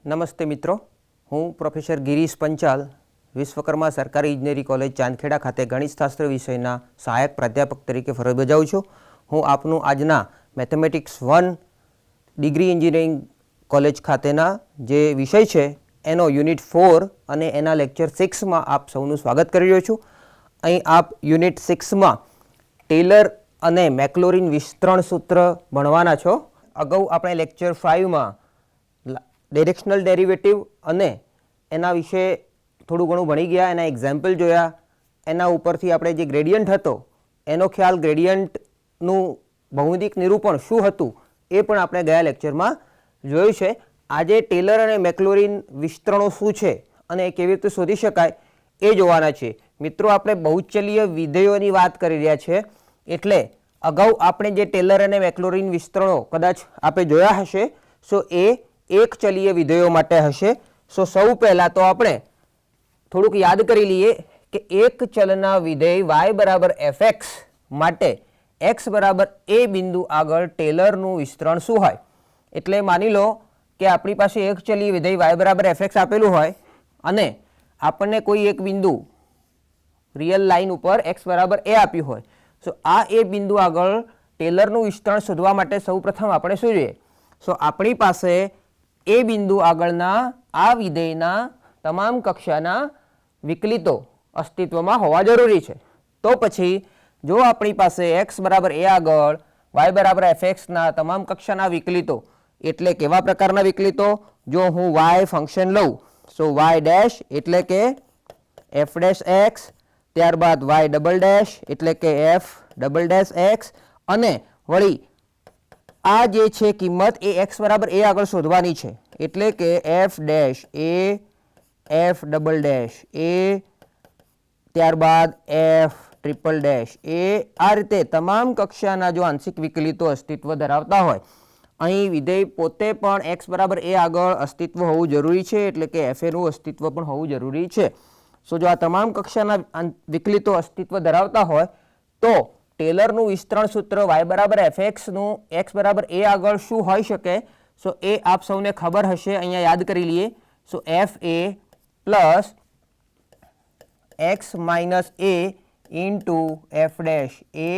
નમસ્તે મિત્રો, હું પ્રોફેસર ગિરીશ પંચાલ વિશ્વકર્મા સરકારી ઇજનેરી કોલેજ ચાંદખેડા ખાતે ગણિતશાસ્ત્ર વિષયના સહાયક પ્રાધ્યાપક તરીકે ફરજ બજાવું છું. હું આપનું આજના મેથેમેટિક્સ 1 ડિગ્રી એન્જિનિયરિંગ કોલેજ ખાતેના જે વિષય છે એનો યુનિટ 4 અને એના લેક્ચર 6માં આપ સૌનું સ્વાગત કરી રહ્યો છું. અહીં આપ યુનિટ 6માં ટેલર અને મેક્લોરિન વિસ્તરણ સૂત્ર ભણવાના છો. અગાઉ આપણે લેક્ચર 5માં ડાયરેક્શનલ ડેરિવેટિવ અને એના વિશે થોડું ઘણું ભણી ગયા, એના એક્ઝામ્પલ જોયા, એના ઉપરથી આપણે જે ગ્રેડિયન્ટ હતો એનો ખ્યાલ, ગ્રેડિયન્ટનું ભૌમિતિક નિરૂપણ શું હતું એ પણ આપણે ગયા લેક્ચરમાં જોયું છે. આજે ટેલર અને મેક્લોરિન વિસ્તરણો શું છે અને એ કેવી રીતે શોધી શકાય એ જોવાના છે. મિત્રો, આપણે બહુચલીય વિધેયોની વાત કરી રહ્યા છીએ, એટલે અગાઉ આપણે જે ટેલર અને મેક્લોરિન વિસ્તરણો કદાચ આપણે જોયા હશે, સો એ એક ચલીય વિધેયો માટે હશે. સૌ પહેલાં તો આપણે થોડુંક યાદ કરી લઈએ કે એક ચલના વિધેય y બરાબર fx માટે x બરાબર a બિંદુ આગળ ટેલરનું વિસ્તરણ શું હોય. એટલે માની લો કે આપણી પાસે એક ચલીય વિધેય y બરાબર fx આપેલું હોય અને આપણને કોઈ એક બિંદુ રિયલ લાઇન ઉપર x બરાબર a આપ્યું હોય. આ એ બિંદુ આગળ ટેલરનું વિસ્તરણ શોધવા માટે સૌપ્રથમ આપણે શું જોઈએ? આપણી પાસે એ બિંદુ આગળના આ વિધેયના તમામ કક્ષાના વિકલિતો અસ્તિત્વમાં હોવા જરૂરી છે. તો પછી જો આપણી પાસે x બરાબર a આગળ y બરાબર fxના તમામ કક્ષાના વિકલિતો, એટલે કેવા પ્રકારના વિકલિતો? જો હું y ફંક્શન લઉં, y ડેશ એટલે કે f ડેશ x, ત્યારબાદ y ડબલ ડેશ એટલે કે f ડબલ ડેશ x, અને વળી આ જે છે કિંમત એ x બરાબર a આગળ શોધવાની છે, એટલે કે f dash a, f double dash a, ત્યારબાદ f ટ્રિપલ ડેશ a. આ રીતે તમામ કક્ષાના જો આંશિક વિકલિતો અસ્તિત્વ ધરાવતા હોય, અહીં વિધેય પોતે પણ x બરાબર a આગળ અસ્તિત્વ હોવું જરૂરી છે, એટલે કે fa નું અસ્તિત્વ પણ હોવું જરૂરી છે. જો આ તમામ કક્ષાના વિકલિતો અસ્તિત્વ ધરાવતા હોય તો ટેલરનું વિસ્તરણ સૂત્ર y બરાબર fx નું x બરાબર a આગળ શું હોઈ શકે? એ આપ સૌને ખબર હશે, અહીંયા યાદ કરી લઈએ. f a plus x minus a into f dash a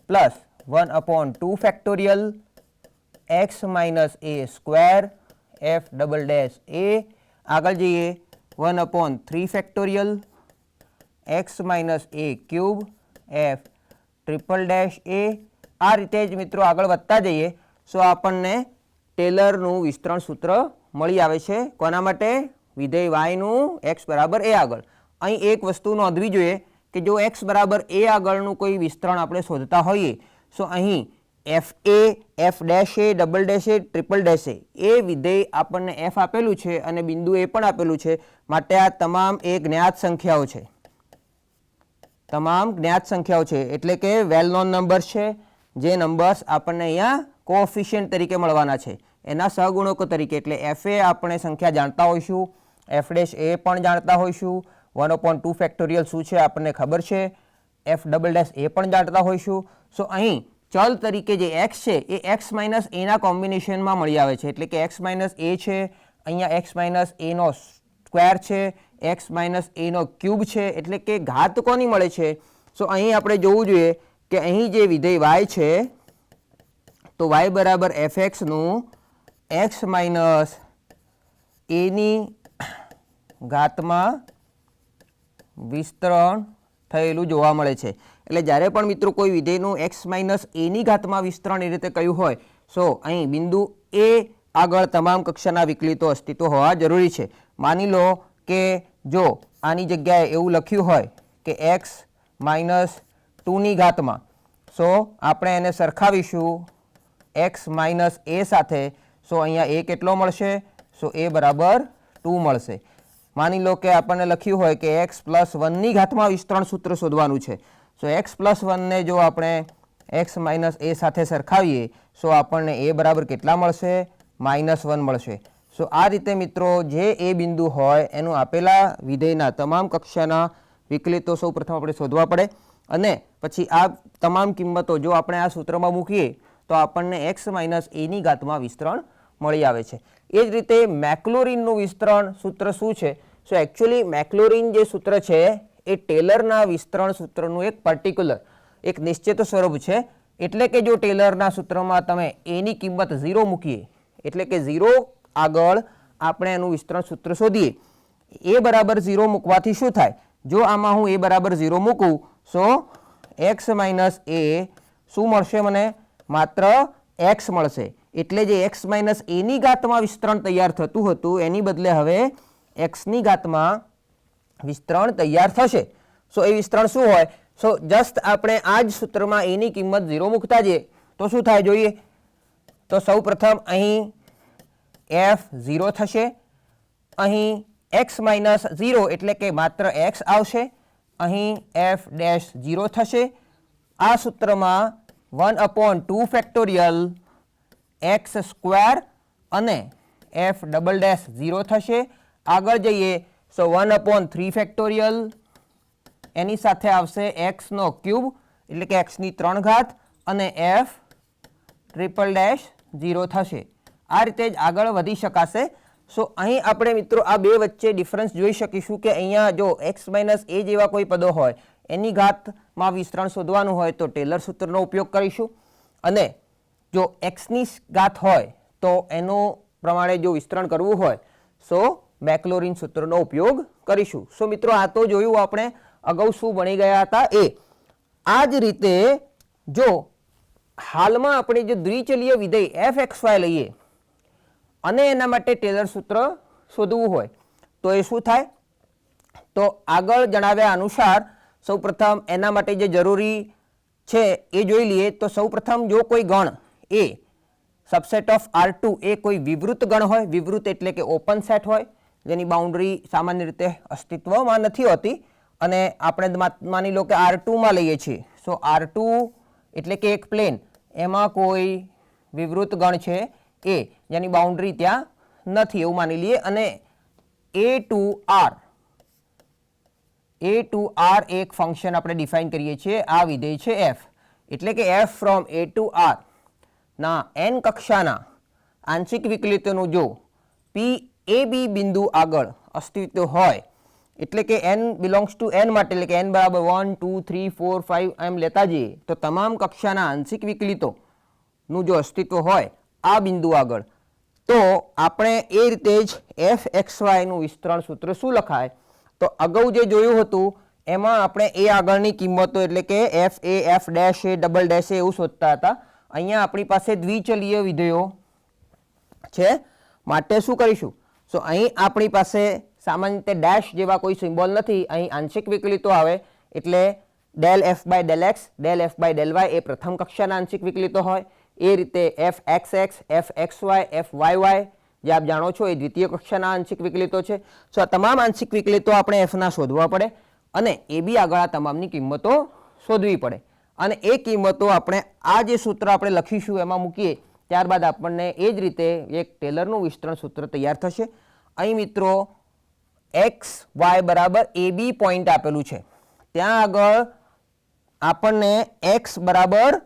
plus 1/2 factorial x minus a square f double dash a. આગળ જઈએ, 1/3 factorial x minus a cube f triple dash a. આ રીતે જ મિત્રો આગળ વધતા જઈએ આપણને ટેલરનું વિસ્તરણ સૂત્ર મળી આવે છે. કોના માટે? વિધેય y નું x બરાબર a આગળ. અહીં એક વસ્તુ નોંધવી જોઈએ કે જો x બરાબર a આગળનું કોઈ વિસ્તરણ આપણે શોધતા હોઈએ, અહીં f a, f dash a, double dash a, triple dash a, એ વિધેય આપણને f આપેલું છે અને બિંદુ a પણ આપેલું છે, માટે આ તમામ એ જ્ઞાત સંખ્યાઓ છે. તમામ જ્ઞાત સંખ્યાઓ છે એટલે કે વેલ નોન નંબર્સ છે, જે નંબર્સ આપણને અહીંયા કોએફિશિયન્ટ તરીકે મળવાના છે, એના સહગુણકો તરીકે. એટલે fa આપણે સંખ્યા જાણતા હોઈશું, f ડેશ a પણ જાણતા હોઈશું, 1/2 ફેક્ટોરિયલ શું છે આપણને ખબર છે, f ડબલ ડેશ a પણ જાણતા હોઈશું. અહીં ચલ તરીકે જે x છે એ x માઇનસ a ના કોમ્બિનેશનમાં મળી આવે છે, એટલે કે x માઇનસ a છે, અહીંયા x માઇનસ a નો સ્ક્વેર છે, x માઇનસ a નો ક્યુબ છે, એટલે કે ઘાત કોની મળે છે? અહીં આપણે જોવું જોઈએ કે અહીં જે વિધેય y છે તો y બરાબર fx નું x માઇનસ a ની ઘાતમાં વિસ્તરણ થયેલું જોવા મળે છે. એટલે જ્યારે પણ મિત્રો કોઈ વિધેયનું x માઇનસ a ની ઘાતમાં વિસ્તરણ એ રીતે કહ્યું હોય, અહીં બિંદુ a આગળ તમામ કક્ષાના વિકલિતો અસ્તિત્વ હોવા જરૂરી છે. માની લો કે જો આની જગ્યાએ એવું લખ્યું હોય કે x માઇનસ 2 ની ઘાતમાં, આપણે એને સરખાવીશું x માઇનસ a સાથે, અહીંયા a કેટલો મળશે? a બરાબર 2 મળશે. માની લો કે આપણને લખ્યું હોય કે x પ્લસ 1 ની ઘાતમાં વિસ્તરણ સૂત્ર શોધવાનું છે, x પ્લસ 1 ને જો આપણે x માઇનસ a સાથે સરખાવીએ આપણને a બરાબર કેટલા મળશે? -1 મળશે. આ રીતે મિત્રો જે એ બિંદુ હોય એનું આપેલા વિધેયના તમામ કક્ષાના વિકલિતો સૌ પ્રથમ આપણે શોધવા પડે, અને પછી આ તમામ કિંમતો જો આપણે આ સૂત્રમાં મૂકીએ તો આપણને x માઇનસ a ની ઘાતમાં વિસ્તરણ મળી આવે છે। એ જ રીતે મેક્લોરિનનું વિસ્તરણ સૂત્ર શું છે? સો એકચ્યુઅલી મેક્લોરિન જે સૂત્ર છે એ ટેલરના વિસ્તરણ સૂત્રનું એક પર્ટિક્યુલર એક નિશ્ચિત સ્વરૂપ છે। એટલે કે જો ટેલરના સૂત્રમાં તમે એની કિંમત 0 મૂકીએ એટલે કે 0 આગળ આપણે એનું વિસ્તરણ સૂત્ર શોધીએ, એ બરાબર 0 મૂકવાથી શું થાય? જો આમાં હું એ બરાબર 0 મૂકું સો x માઇનસ એ શું મળશે મને? માત્ર x મળશે। એટલે જે x માઇનસ એની ઘાતમાં વિસ્તરણ તૈયાર થતું હતું એની બદલે હવે xની ઘાતમાં વિસ્તરણ તૈયાર થશે। સો એ વિસ્તરણ શું હોય? સો જસ્ટ આપણે આ જ સૂત્રમાં એની કિંમત 0 મૂકતા જઈએ તો શું થાય જોઈએ? તો સૌ પ્રથમ અહીં f 0 થશે, અહીં x માઇનસ 0 એટલે કે માત્ર x આવશે, અહીં f ડેશ 0 થશે। આ સૂત્રમાં 1/2 ફેક્ટોરિયલ x સ્ક્વેર અને f ડબલ ડેશ 0 થશે। આગળ જઈએ સો 1/3 ફેક્ટોરિયલ એની સાથે આવશે x નો ક્યુબ એટલે કે x ની 3 ઘાત અને f ટ્રિપલ ડેશ 0 થશે। આ રીતે જ આગળ વધી શકાશે। સો અહીં આપણે મિત્રો આ બે વચ્ચે ડિફરન્સ જોઈ શકીશું કે અહીંયા જો x માઇનસ એ જેવા કોઈ પદો હોય એની ઘાતમાં વિસ્તરણ શોધવાનું હોય તો ટેલર સૂત્રનો ઉપયોગ કરીશું, અને જો xની ઘાત હોય તો એનો પ્રમાણે જો વિસ્તરણ કરવું હોય સો મેક્લોરિન સૂત્રનો ઉપયોગ કરીશું। સો મિત્રો આ તો જોયું આપણે અગાઉ શું ભણી ગયા હતા એ। આ જ રીતે જો હાલમાં આપણે જે દ્વિચલીય વિધેય fxy લઈએ અને એના માટે ટેલર સૂત્ર શોધવું હોય તો એ શું થાય? તો આગળ જણાવ્યા અનુસાર સૌપ્રથમ એના માટે જે જરૂરી છે એ જોઈ લઈએ। તો સૌપ્રથમ જો કોઈ ગણ એ સબસેટ ઓફ R2 એ કોઈ વિવૃત ગણ હોય, વિવૃત એટલે કે ઓપન સેટ હોય જેની બાઉન્ડ્રી સામાન્ય રીતે અસ્તિત્વમાં નથી હોતી, અને આપણે માની લો કે R2માં લઈએ છીએ। સો R2 એટલે કે એક પ્લેન, એમાં કોઈ વિવૃત ગણ છે એ જેની બાઉન્ડ્રી ત્યાં નથી એવું માની લઈએ, અને A to R એક ફંક્શન આપણે ડિફાઇન કરીએ છીએ। આ વિધેય છે f, એટલે કે f from A to R ના n કક્ષાના આંશિક વિકલિતોનું જો PAB બિંદુ આગળ અસ્તિત્વ હોય એટલે કે n બિલોંગ્સ ટુ n માટે એટલે કે n બરાબર 1 2 3 4 5 એમ લેતા જઈએ તો તમામ કક્ષાના આંશિક વિકલિતોનું જો અસ્તિત્વ હોય આ બિંદુ આગળ તો આપણે એ રીતે જ fxy નું વિસ્તરણ સૂત્ર શું લખાય? તો અગાઉ જે જોયું હતું એમાં આપણે એ આગળની કિંમતો એટલે કે f a f dash a double dash a એવું શોધતા હતા। અહીંયા આપણી પાસે દ્વિચલીય વિધેયો છે માટે શું કરીશું? સો અહીં આપણી પાસે સામાન્ય રીતે ડેશ જેવા કોઈ સિમ્બોલ નથી, અહીં આંશિક વિકલિતો આવે એટલે del f by del x del f by del y એ પ્રથમ કક્ષાના આંશિક વિકલિતો હોય। એ રીતે f xx f xy f yy જે આપ જાણો છો એ દ્વિતીય કક્ષાના આંશિક વિકલિતો છે। સો આ તમામ આંશિક વિકલિતો આપણે fના શોધવા પડે અને એ બી આગળ આ તમામની કિંમતો શોધવી પડે, અને એ કિંમતો આપણે આ જે સૂત્ર આપણે લખીશું એમાં મૂકીએ ત્યારબાદ આપણને એ જ રીતે એક ટેલરનું વિસ્તરણ સૂત્ર તૈયાર થશે। અહીં મિત્રો x y બરાબર AB પોઈન્ટ આપેલું છે, ત્યાં આગળ આપણને x બરાબર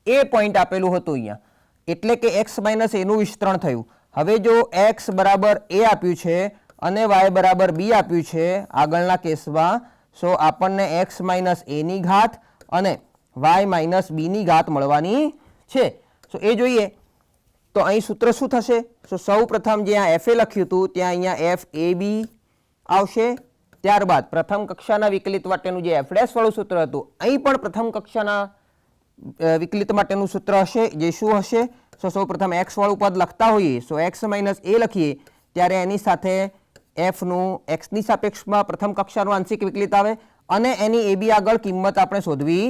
a પોઈન્ટ આપેલું હતું અહીંયા, એટલે કે x માઇનસ એનું વિસ્તરણ થયું। હવે જો x બરાબર a આપ્યું છે અને y બરાબર b આપ્યું છે આગળના કેસમાં, સો આપણને x માઇનસ a ની ઘાત અને y માઇનસ b ની ઘાત મળવાની છે। સો એ જોઈએ તો અહીં સૂત્ર શું થશે? સો સૌ પ્રથમ જ્યાં fa લખ્યું હતું ત્યાં અહીંયા fab આવશે, ત્યારબાદ પ્રથમ કક્ષાના વિકલિત માટેનું જે f ડેશ વાળું સૂત્ર હતું અહીં પણ પ્રથમ કક્ષાના વિકલિત માટેનું સૂત્ર હશે જે શું હશે? સો સૌ પ્રથમ x વાળું પદ લખતા હોઈએ સો x માઇનસ a લખીએ ત્યારે એની સાથે fનું xની સાપેક્ષમાં પ્રથમ કક્ષાનું આંશિક વિકલિત આવે અને એની ab આગળ કિંમત આપણે શોધવી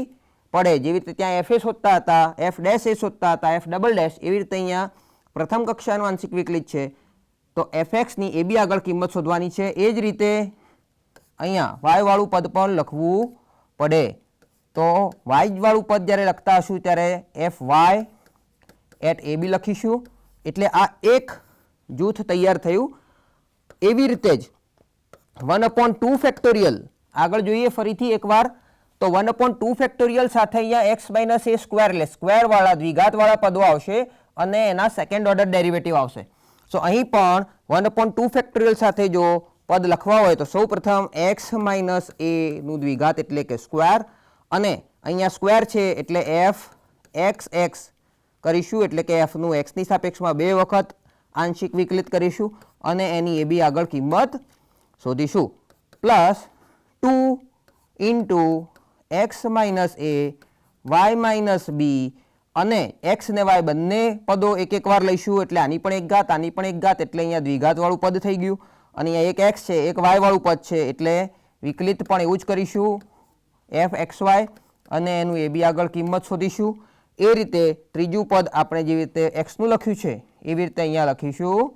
પડે। જેવી રીતે ત્યાં fa શોધતા હતા, f ડેશ a શોધતા હતા, f ડબલ ડેશ, એવી રીતે અહીંયા પ્રથમ કક્ષાનું આંશિક વિકલિત છે તો fxની ab આગળ કિંમત શોધવાની છે। એ જ રીતે અહીંયા y વાળું પદ પણ લખવું પડે, તો y વાળું પદ જ્યારે લખતા હશું ત્યારે fy એટ ab લખીશું, એટલે આ એક જૂથ તૈયાર થયું। એવી રીતે જ 1/2 ફેક્ટોરિયલ આગળ જોઈએ ફરીથી એકવાર, તો 1/2 ફેક્ટોરિયલ સાથે અહીંયા x માઇનસ a સ્ક્વેર એટલે સ્ક્વેર વાળા દ્વિઘાત વાળા પદો આવશે અને એના સેકન્ડ ઓર્ડર ડેરિવેટિવ આવશે. સો અહીં પણ 1/2 ફેક્ટોરિયલ સાથે જો પદ લખવા હોય તો સૌ પ્રથમ x માઇનસ a નું દ્વિઘાત એટલે કે સ્ક્વેર, અને અહીંયા સ્ક્વેર છે એટલે f એક્સ એક્સ કરીશું એટલે કે એફનું એક્સની સાપેક્ષમાં 2 વખત આંશિક વિકલિત કરીશું અને એની એ બી આગળ કિંમત શોધીશું. Plus 2 into X minus A Y minus B, અને એક્સ ને વાય બંને પદો એક એક વાર લઈશું એટલે આની પણ એક ઘાત આની પણ એક ઘાત એટલે અહીંયા દ્વિઘાતવાળું પદ થઈ ગયું. અને અહીંયા એક એક્સ છે એક વાય વાળું પદ છે એટલે વિકલિત પણ એવું જ કરીશું એફ એક્સ વાય અને એનું એ બી આગળ કિંમત શોધીશું. એ રીતે ત્રીજું પદ આપણે જેવી રીતે એક્સનું લખ્યું છે એવી રીતે અહીંયા લખીશું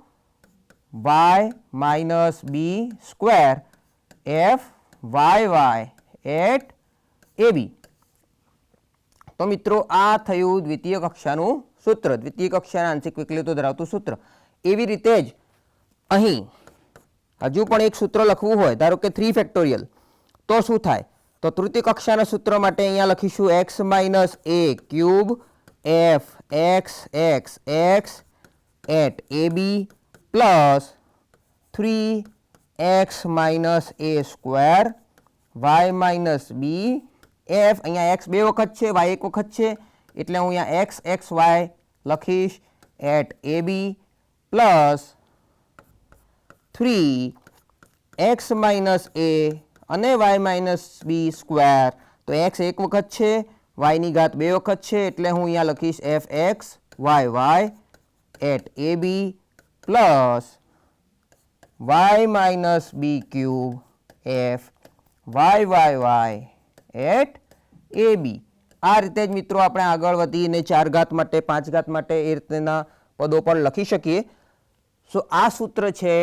Y minus B square F Y Y at A B. તો મિત્રો આ થયું દ્વિતીય કક્ષાનું સૂત્ર, દ્વિતીય કક્ષાના આંશિક વિકલિતો ધરાવતું સૂત્ર. એવી રીતે જ અહીં હજુ પણ એક સૂત્ર લખવું હોય, ધારો કે 3 ફેક્ટોરિયલ, તો શું થાય? તો તૃતીય કક્ષાના સૂત્ર માટે અહીંયા લખીશું x minus a cube F x x x at A B plus 3x minus a square y minus b f. અહીંયા એક્સ 2 વખત છે, વાય 1 વખત છે એટલે હું અહીંયા એક્સ એક્સ વાય લખીશ at A B plus 3x minus A અને વાય માઇનસ બી સ્ક્વેર. તો એક્સ 1 વખત છે, વાયની ઘાત 2 વખત છે એટલે હું અહીંયા લખીશ F x Y Y at A B plus Y minus B cube F Y Y Y at A B. આ રીતે જ મિત્રો આપણે આગળ વધીને 4 ઘાત માટે 5 ઘાત માટે એ રીતના પદો પણ લખી શકીએ. સો આ સૂત્ર છે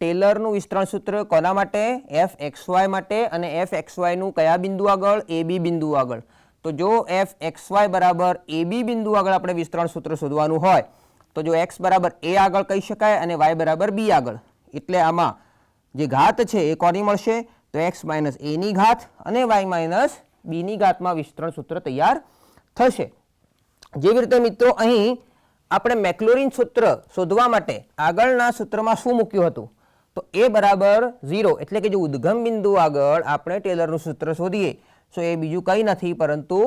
ટેલરનું વિસ્તરણ સૂત્ર. કોના માટે? એફ એક્સ વાય માટે. અને એફ એક્સ વાયનું કયા બિંદુ આગળ? એ બી બિંદુ આગળ. તો જો એફ એક્સ વાય બરાબર એ બી બિંદુ આગળ આપણે વિસ્તરણ સૂત્ર શોધવાનું હોય તો જો એક્સ બરાબર એ આગળ કહી શકાય અને વાય બરાબર બી આગળ. એટલે આમાં જે ઘાત છે એ કોની મળશે? તો એક્સ માઇનસ એની ઘાત અને વાય માઇનસ બીની ઘાતમાં વિસ્તરણ સૂત્ર તૈયાર થશે. જેવી રીતે મિત્રો અહીં આપણે મેક્લોરિન સૂત્ર શોધવા માટે આગળના સૂત્રમાં શું મૂક્યું હતું? તો એ બરાબર 0 એટલે કે જો ઉદ્ગમ બિંદુ આગળ આપણે ટેલરનું સૂત્ર શોધીએ તો એ બીજું કંઈ નથી પરંતુ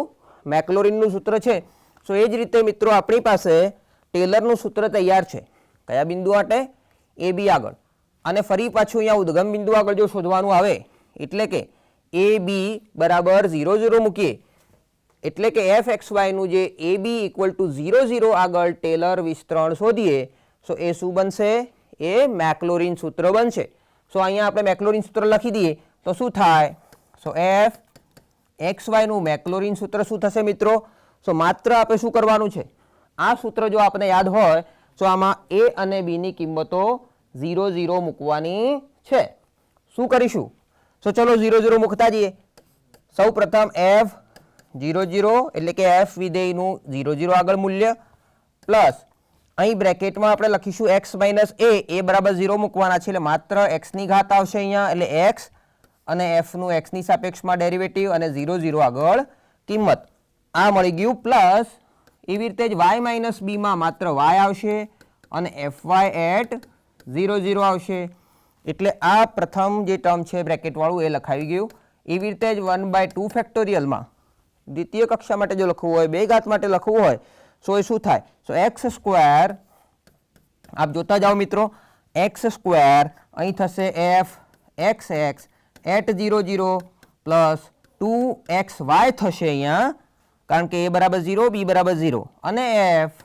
મેક્લોરિનનું સૂત્ર છે. સો એ જ રીતે મિત્રો આપણી પાસે ટેલરનું સૂત્ર તૈયાર છે. કયા બિંદુ માટે? એ બી આગળ. અને ફરી પાછું અહીંયા ઉદ્ગમ બિંદુ આગળ જો શોધવાનું આવે એટલે કે એ બી બરાબર 0 0 મૂકીએ એટલે કે એફ એક્સ વાયનું જે એ બી ઇક્વલ ટુ 0 0 આગળ ટેલર વિસ્તરણ શોધીએ સો એ શું બનશે? એ મેક્લોરિન સૂત્ર બનશે. સો અહીંયા આપણે મેક્લોરિન સૂત્ર લખી દઈએ તો શું થાય? સો એફ એક્સ વાયનું મેક્લોરિન સૂત્ર શું થશે મિત્રો? સો માત્ર આપણે શું કરવાનું છે? આ સૂત્ર જો આપણે યાદ હોય તો આમાં એ અને બીની કિંમતો 0 0 મૂકવાની છે. શું કરીશું? સો ચલો 0 0 મૂકતા જઈએ. સૌ પ્રથમ એફ 0 0 એટલે કે એફ વિધેયનું 0 0 આગળ મૂલ્ય પ્લસ અહીં બ્રેકેટમાં આપણે લખીશું એક્સ માઇનસ એ બરાબર 0 મૂકવાના છે એટલે માત્ર એક્સની ઘાત આવશે અહીંયા એટલે એક્સ અને એફનું એક્સની સાપેક્ષમાં ડેરિવેટિવ અને 0 0 આગળ કિંમત. આ મળી ગયું. પ્લસ એવી રીતે જ વાય માઇનસ બીમાં માત્ર વાય આવશે અને એફ વાય એટ 0 0 આવશે એટલે આ પ્રથમ જે ટર્મ છે બ્રેકેટવાળું એ લખાવી ગયું. એવી રીતે જ 1/2 ફેક્ટોરિયલમાં દ્વિતીય કક્ષા માટે જો લખવું હોય, 2 ઘાત માટે લખવું હોય સો એ શું થાય? સો એક્સ સ્ક્વેર, આપ જોતા જાઓ મિત્રો, એક્સ સ્ક્વેર અહીં થશે F x x at 0 0 plus 2એક્સ વાય થશે અહીંયા કારણ કે એ બરાબર 0 બી બરાબર 0 અને એફ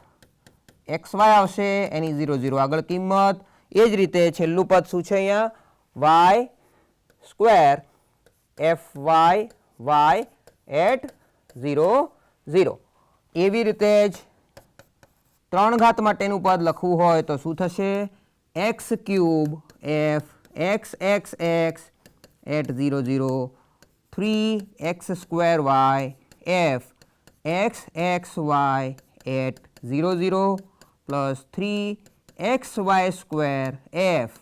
એક્સ વાય આવશે એની 0 0 આગળ કિંમત. એ જ રીતે છેલ્લું પદ શું છે અહીંયા? Y square F Y Y at 0 0. એવી રીતે જ 3 ઘાત માટેનું પદ લખવું હોય તો શું થશે? X cube F x x x at 0 0 3x square Y F x x Y at 0 0 plus 3x y square F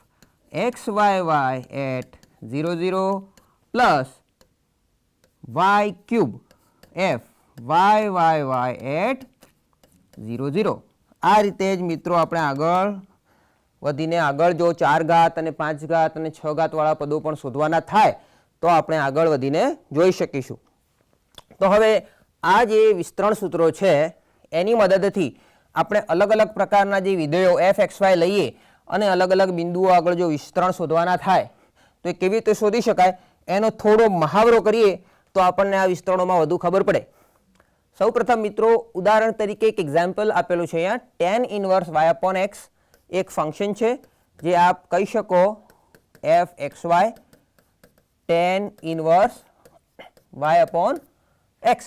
x Y Y at 0 0 plus y cube F Y Y Y at 0 0. આ રીતે જ મિત્રો આપણે આગળ વધીને આગળ જો 4 ઘાત અને 5 ઘાત અને 6 ઘાતવાળા પદો પણ શોધવાના થાય તો આપણે આગળ વધીને જોઈ શકીશું. તો હવે આ જે વિસ્તરણ સૂત્રો છે એની મદદથી આપણે અલગ અલગ પ્રકારના જે વિધેયો એફ એક્સ વાય લઈએ અને અલગ અલગ બિંદુઓ આગળ જો વિસ્તરણ શોધવાના થાય તો એ કેવી રીતે શોધી શકાય એનો થોડો મહાવરો કરીએ તો આપણને આ વિસ્તરણોમાં વધુ ખબર પડે. સૌપ્રથમ મિત્રો ઉદાહરણ તરીકે એક એક્ઝામ્પલ આપેલું છે અહીંયા tan inverse y upon x એક ફંક્શન છે જે આપ કહી શકો f x y tan inverse y upon x.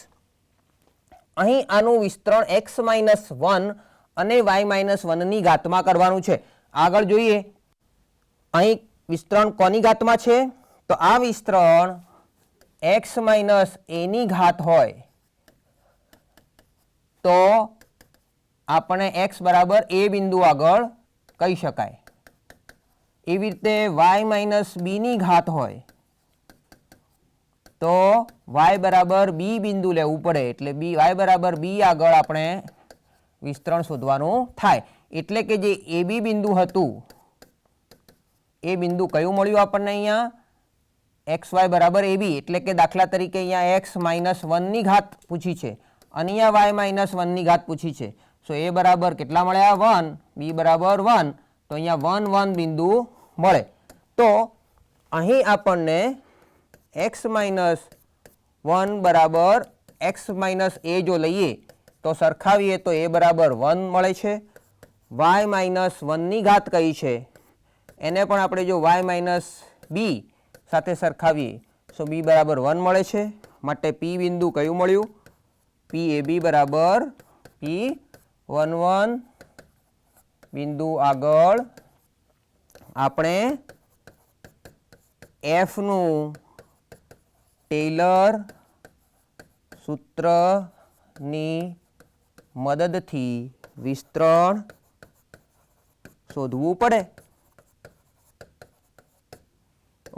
અહીં આનું વિસ્તરણ x માઇનસ 1 અને y માઇનસ 1ની ઘાતમાં કરવાનું છે. આગળ જોઈએ અહીં વિસ્તરણ કોની ઘાતમાં છે તો આ વિસ્તરણ x માઇનસ એની ઘાત હોય તો આપણે x બરાબર a બિંદુ આગળ કહી શકાય. એવી રીતે y માઇનસ બીની ઘાત હોય તો y બરાબર b બિંદુ લેવું પડે એટલે y બરાબર b આગળ આપણે વિસ્તરણ શોધવાનું થાય. એટલે કે જે ab બિંદુ હતું એ બિંદુ કયું મળ્યું આપણને અહીંયા xy બરાબર ab એટલે કે દાખલા તરીકે અહીંયા x માઇનસ 1ની ઘાત પૂછી છે અને અહીંયા y માઇનસ 1ની ઘાત પૂછી છે. સો a બરાબર કેટલા મળ્યા 1, b બરાબર 1 તો અહીંયા 1 1 બિંદુ મળે. તો અહીં આપણને x માઇનસ 1 બરાબર x માઇનસ a જો લઈએ તો સરખાવીએ તો a બરાબર 1 મળે છે. y માઇનસ 1ની ઘાત કઈ છે એને પણ આપણે જો y માઇનસ b સાથે સરખાવીએ તો b બરાબર 1 મળે છે. માટે p બિંદુ કયું મળ્યું p a b બરાબર p 1 1 બિંદુ આગળ આપણે એફનું ટેલર સૂત્રની મદદથી વિસ્તરણ શોધવું પડે.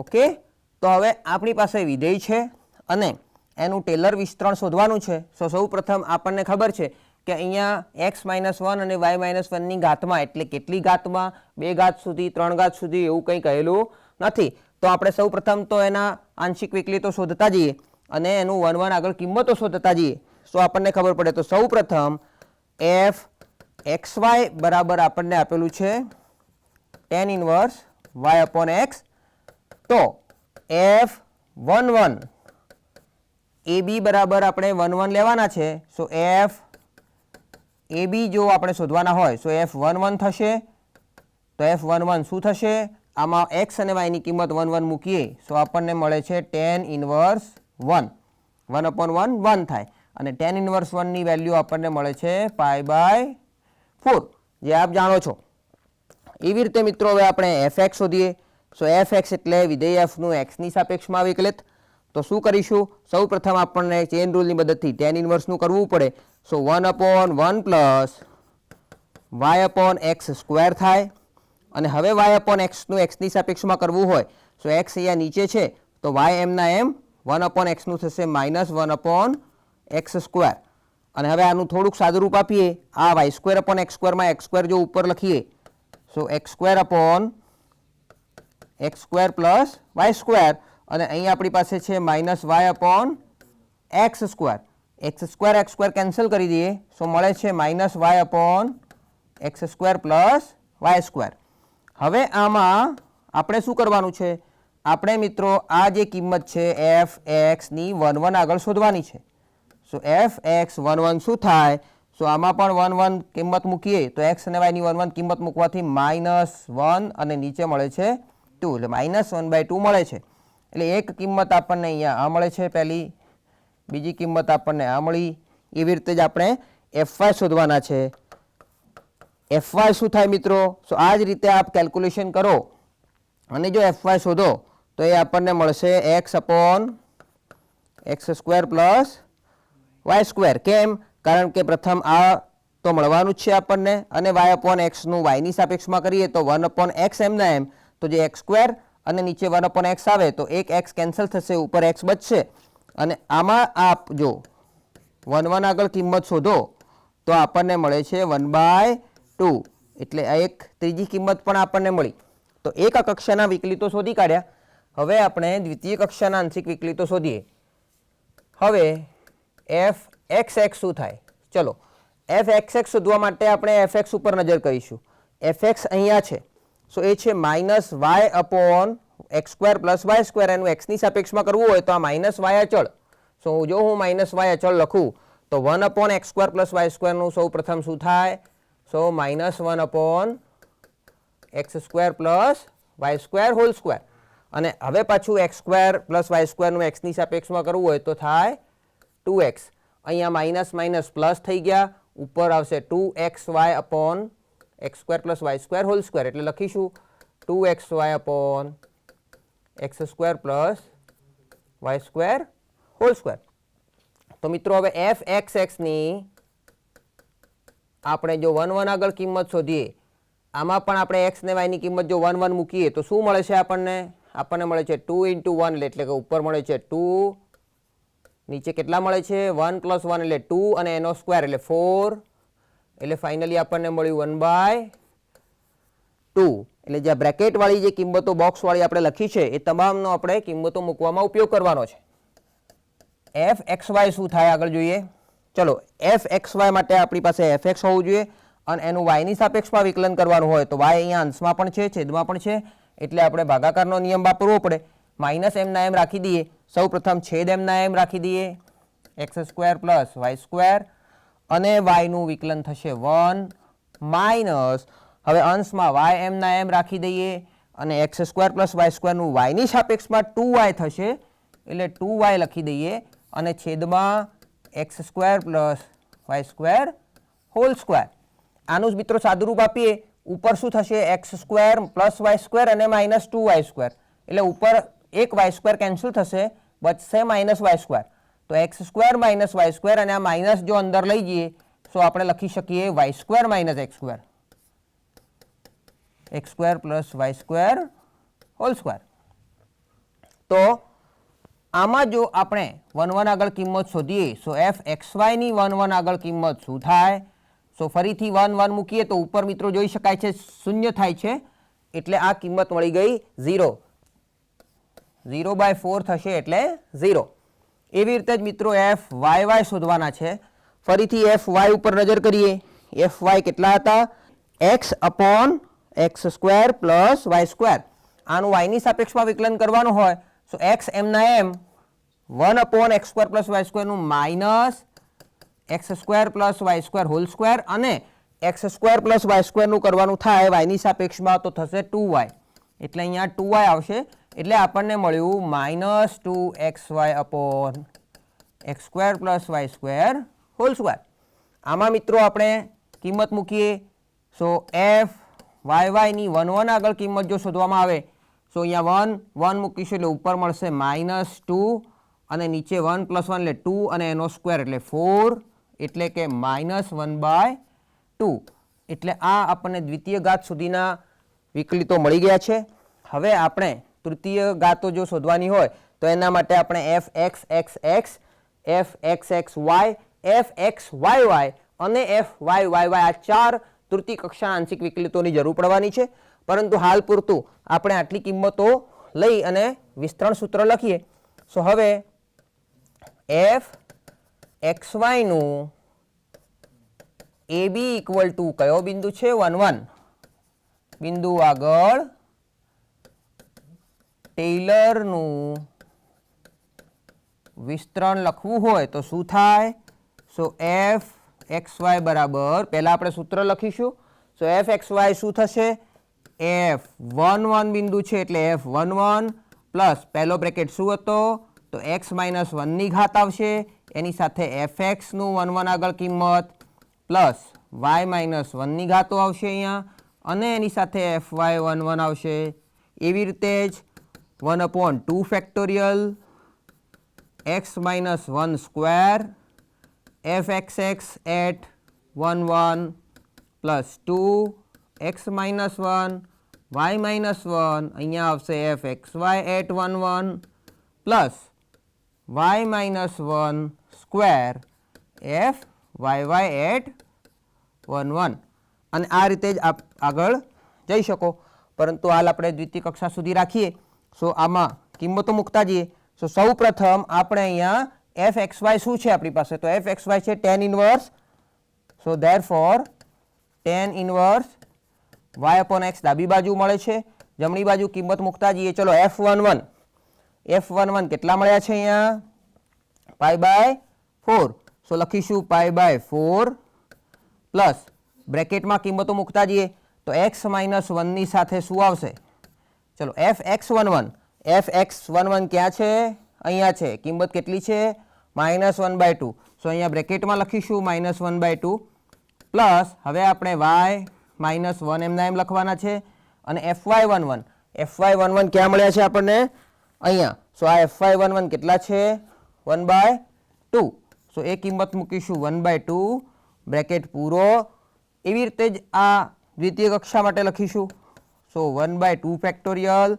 ઓકે, તો હવે આપણી પાસે વિધેય છે અને એનું ટેલર વિસ્તરણ શોધવાનું છે. સૌ પ્રથમ આપણને ખબર છે કે અહીંયા x માઇનસ 1 અને y માઇનસ 1ની ઘાતમાં એટલે કેટલી ઘાતમાં 2 ઘાત સુધી 3 ઘાત સુધી એવું કંઈ કહેલું નથી. તો આપણે સૌ પ્રથમ તો એના આંશિક વિકલી તો શોધતા જઈએ અને એનું 1 1 આગળ કિંમતો શોધતા જઈએ તો આપણને ખબર પડે. તો સૌ પ્રથમ એફ એક્સ વાય બરાબર આપણને આપેલું છે tan inverse y upon x. તો એફ 1 1 એ બી બરાબર આપણે 1 1 લેવાના છે. સો એફ એ બી જો આપણે શોધવાના હોય સો એફ 1 1 થશે. તો એફ 1 1 શું થશે આમાં x અને y ની કિંમત 1 1 મૂકીએ સો આપણને મળે છે tan ઇનવર્સ 1 1 અપોન 1 1 થાય અને tan ઇનવર્સ 1ની વેલ્યુ આપણને મળે છે π/4 જે આપ જાણો છો. એવી રીતે મિત્રો હવે આપણે fx શોધીએ. સો fx એટલે વિધેય fનું xની સાપેક્ષમાં વિકલિત. તો શું કરીશું સૌ પ્રથમ આપણને ચેન રૂલની મદદથી tan ઇનવર્સનું કરવું પડે. સો 1 upon 1 plus y upon x square થાય અને હવે y અપોન એક્સનું એક્સની સાપેક્ષમાં કરવું હોય સો એક્સ અહીંયા નીચે છે તો y એમના એમ 1 અપોન એક્સનું થશે માઇનસ 1 અપોન એક્સ સ્ક્વેર. અને હવે આનું થોડુંક સાદુરૂપ આપીએ આ y સ્ક્વેર અપોન એક્સ સ્ક્વેરમાં એક્સ સ્ક્વેર જો ઉપર લખીએ so X square upon x square plus Y square અને અહીં આપણી પાસે છે minus Y upon x square. X square cancel કરી દઈએ સો મળે છે minus Y upon x square plus Y square. હવે આમાં આપણે શું કરવાનું છે આપણે મિત્રો આ જે કિંમત છે એફ એક્સની 1 1 આગળ શોધવાની છે. સો એફ એક્સ 1 1 શું થાય સો આમાં પણ 1 1 કિંમત મૂકીએ તો એક્સ અને વાયની 1 1 કિંમત મૂકવાથી -1 અને નીચે મળે છે 2 એટલે -1/2 મળે છે. એટલે એક કિંમત આપણને અહીંયા આ મળે છે પહેલી, બીજી કિંમત આપણને આ મળી. એવી રીતે જ આપણે એફવાય શોધવાના છે. એફવાય શું થાય મિત્રો સો આ જ રીતે આપ કેલ્ક્યુલેશન કરો અને જો એફવાય શોધો તો એ આપણને મળશે x upon x square plus Y square. કેમ કારણ કે પ્રથમ આ તો મળવાનું જ છે આપણને અને વાય અપોન એક્સનું વાયની સાપેક્ષમાં કરીએ તો 1 અપોન એક્સ એમના એમ તો જે એક્સ સ્ક્વેર અને નીચે 1 અપોન એક્સ આવે તો એક એક્સ કેન્સલ થશે ઉપર એક્સ બચશે. અને આમાં આપ જો 1 1 આગળ કિંમત શોધો તો આપણને મળે છે 1/2 2 એટલે આ એક ત્રીજી કિંમત પણ આપણને મળી. તો એક કક્ષાના વિકલિતો શોધી કાઢ્યા. હવે આપણે દ્વિતીય કક્ષાના આંશિક વિકલિતો શોધીએ. હવે એફ એક્સ એક્સ શું થાય? ચલો એફ એક્સ એક્સ શોધવા માટે આપણે એફ એક્સ ઉપર નજર કરીશું. એફ એક્સ અહીંયા છે, સો એ છે minus Y upon x square plus Y square. એનું એક્સની સાપેક્ષમાં કરવું હોય તો આ માઇનસ વાય અચળ. સો જો હું માઇનસ વાય અચળ લખું તો 1 upon x square plus Y સ્ક્વેરનું સૌ પ્રથમ શું થાય? So minus 1 upon x square plus Y square whole square. અને હવે પાછું એક્સ સ્ક્વેર પ્લસ વાય સ્ક્વેરનું એક્સની સાપેક્ષમાં કરવું હોય તો થાય 2x. અહીંયા માઇનસ માઇનસ પ્લસ થઈ ગયા, ઉપર આવશે 2xy upon x square plus Y square whole square. એટલે લખીશું 2xy upon x square plus Y square whole square. તો મિત્રો હવે એફ એક્સ એક્સની આપણે જો 1 1 આગળ કિંમત શોધીએ, આમાં પણ આપણે એક્સ ને વાયની કિંમત જો 1 1 મૂકીએ તો શું મળે છે આપણને? આપણને મળે છે 2 into 1 એટલે કે ઉપર મળે છે 2, નીચે કેટલા મળે છે? 1 plus 1 એટલે 2 અને એનો સ્ક્વેર એટલે 4. એટલે ફાઇનલી આપણને મળ્યું 1/2. એટલે જે બ્રેકેટવાળી જે કિંમતો બોક્સવાળી આપણે લખી છે એ તમામનો આપણે કિંમતો મૂકવામાં ઉપયોગ કરવાનો છે. એફ એક્સ વાય શું થાય આગળ જોઈએ. ચલો એફ એક્સ વાય માટે આપણી પાસે એફ એક્સ હોવું જોઈએ અને એનું વાયની સાપેક્ષમાં વિકલન કરવાનું હોય તો વાય અહીંયા અંશમાં પણ છે, છેદમાં પણ છે, એટલે આપણે ભાગાકારનો નિયમ વાપરવો પડે. માઇનસ એમના એમ રાખી દઈએ. સૌ પ્રથમ છેદ એમના એમ રાખી દઈએ, x square plus Y square, અને વાયનું વિકલન થશે 1 માઇનસ, હવે અંશમાં વાય એમના એમ રાખી દઈએ અને એક્સ સ્ક્વેર પ્લસ વાય સ્ક્વેરનું વાયની સાપેક્ષમાં 2y થશે એટલે 2y લખી દઈએ અને છેદમાં x square plus Y square whole square. આનું જ મિત્રો સાદુરૂપ આપીએ, ઉપર શું થશે? X square plus Y square અને માઇનસ 2y સ્ક્વેર. એટલે ઉપર એક વાય સ્ક્વેર કેન્સલ થશે, બચશે માઇનસ વાય સ્ક્વેર. તો x square minus y square, અને આ માઇનસ જો અંદર લઈ જઈએ તો આપણે લખી શકીએ y square minus x square, x square plus Y square whole square. તો આમાં જો આપણે 1 1 આગળ કિંમત શોધીએ તો એફ એક્સ વાયની 1 1 આગળ કિંમત શું થાય? સો ફરીથી 1 1 મૂકીએ તો ઉપર મિત્રો જોઈ શકાય છે શૂન્ય થાય છે, એટલે આ કિંમત મળી ગઈ 0. 0/4 થશે એટલે 0. એવી રીતે જ મિત્રો એફ વાય વાય શોધવાના છે. ફરીથી એફ વાય ઉપર નજર કરીએ. એફ વાય કેટલા હતા? X upon x square plus Y square. આનું વાયની સાપેક્ષમાં વિકલન કરવાનું હોય તો એક્સ એમના એમ 1 upon x square plus Y સ્ક્વેરનું minus x square plus Y square whole square, અને એક્સ સ્ક્વેર પ્લસ વાય સ્ક્વેરનું કરવાનું થાય વાયની સાપેક્ષમાં તો થશે 2y. એટલે અહીંયા 2y આવશે. એટલે આપણને મળ્યું minus 2xy upon x square plus Y square whole square. આમાં મિત્રો આપણે કિંમત મૂકીએ. સો એફ વાય વાયની 1 1 આગળ કિંમત જો શોધવામાં આવે તો અહીંયા 1 1 મૂકીશું એટલે ઉપર મળશે -2 અને નીચે 1 + 1 એટલે 2 અને એનો સ્ક્વેર એટલે 4, એટલે કે -1/2. એટલે આ આપણને દ્વિતીય ઘાત સુધીના વિકલિતો મળી ગયા છે. હવે આપણે તૃતીય ઘાતો જો શોધવાની હોય તો એના માટે આપણે f x x x, f x x y, F x Y y અને એફ વાય વાય વાય આ 4 તૃતીય કક્ષાના આંશિક વિકલિતોની જરૂર પડવાની છે. પરંતુ હાલ પૂરતું આપણે આટલી કિંમતો લઈ અને વિસ્તરણ સૂત્ર લખીએ. સો હવે એફ એક્સ વાયનું એ બી ઇક્વલ ટુ કયો બિંદુ છે? 1 1 બિંદુ આગળ ટેલરનું વિસ્તરણ લખવું હોય તો શું થાય? સો એફ એક્સ વાય બરાબર, પહેલાં આપણે સૂત્ર લખીશું. સો એફ એક્સ વાય શું થશે? એફ 1 1 બિંદુ છે એટલે એફ 1 1 પ્લસ પહેલો બ્રેકેટ શું હતો? તો એક્સ માઇનસ 1ની ઘાત આવશે, એની સાથે એફ એક્સનું 1 1 આગળ કિંમત પ્લસ વાય માઇનસ 1ની ઘાતો આવશે અહીંયા, અને એની સાથે એફ વાય 1 1 આવશે. એવી રીતે જ 1/2 factorial x minus 1 square F x x at 1 1 plus 2 x minus 1 Y minus 1, અહીંયા આવશે f x Y at 1 1 plus Y minus 1 square F Y Y at 1 1. અને આ રીતે જ આપ આગળ જઈ શકો. પરંતુ હાલ આપણે દ્વિતીય કક્ષા સુધી રાખીએ. સો આમાં કિંમતો મૂકતા જઈએ. સો સૌ પ્રથમ આપણે અહીંયા એફ એક્સ વાય શું છે આપણી પાસે? તો એફ એક્સ વાય છે tan inverse. So therefore tan inverse Y upon X ડાબી બાજુ મળે છે. જમણી બાજુ કિંમત મૂકતા જઈએ. ચલો F11 કેટલા મળ્યા છે અહીંયા? π/4. સો લખીશું π/4 પ્લસ બ્રેકેટમાં કિંમતો મૂકતા જઈએ તો x - 1 ની સાથે શું આવશે? ચલો fx11 ક્યાં છે? અહીંયા છે. કિંમત કેટલી છે? -1/2. સો અહીંયા બ્રેકેટમાં લખીશું -1/2 પ્લસ હવે આપણે y - 1 એમના એમ લખવાના છે. અને fy11 ક્યાં મળ્યા છે આપણને? અહીંયા. સો આ fy11 કેટલા છે? 1/2. સો એ કિંમત મૂકીશું 1/2 બ્રેકેટ પૂરો. એવી રીતે જ આ દ્વિતીય કક્ષા માટે લખીશું. સો 1/2 ફેક્ટોરિયલ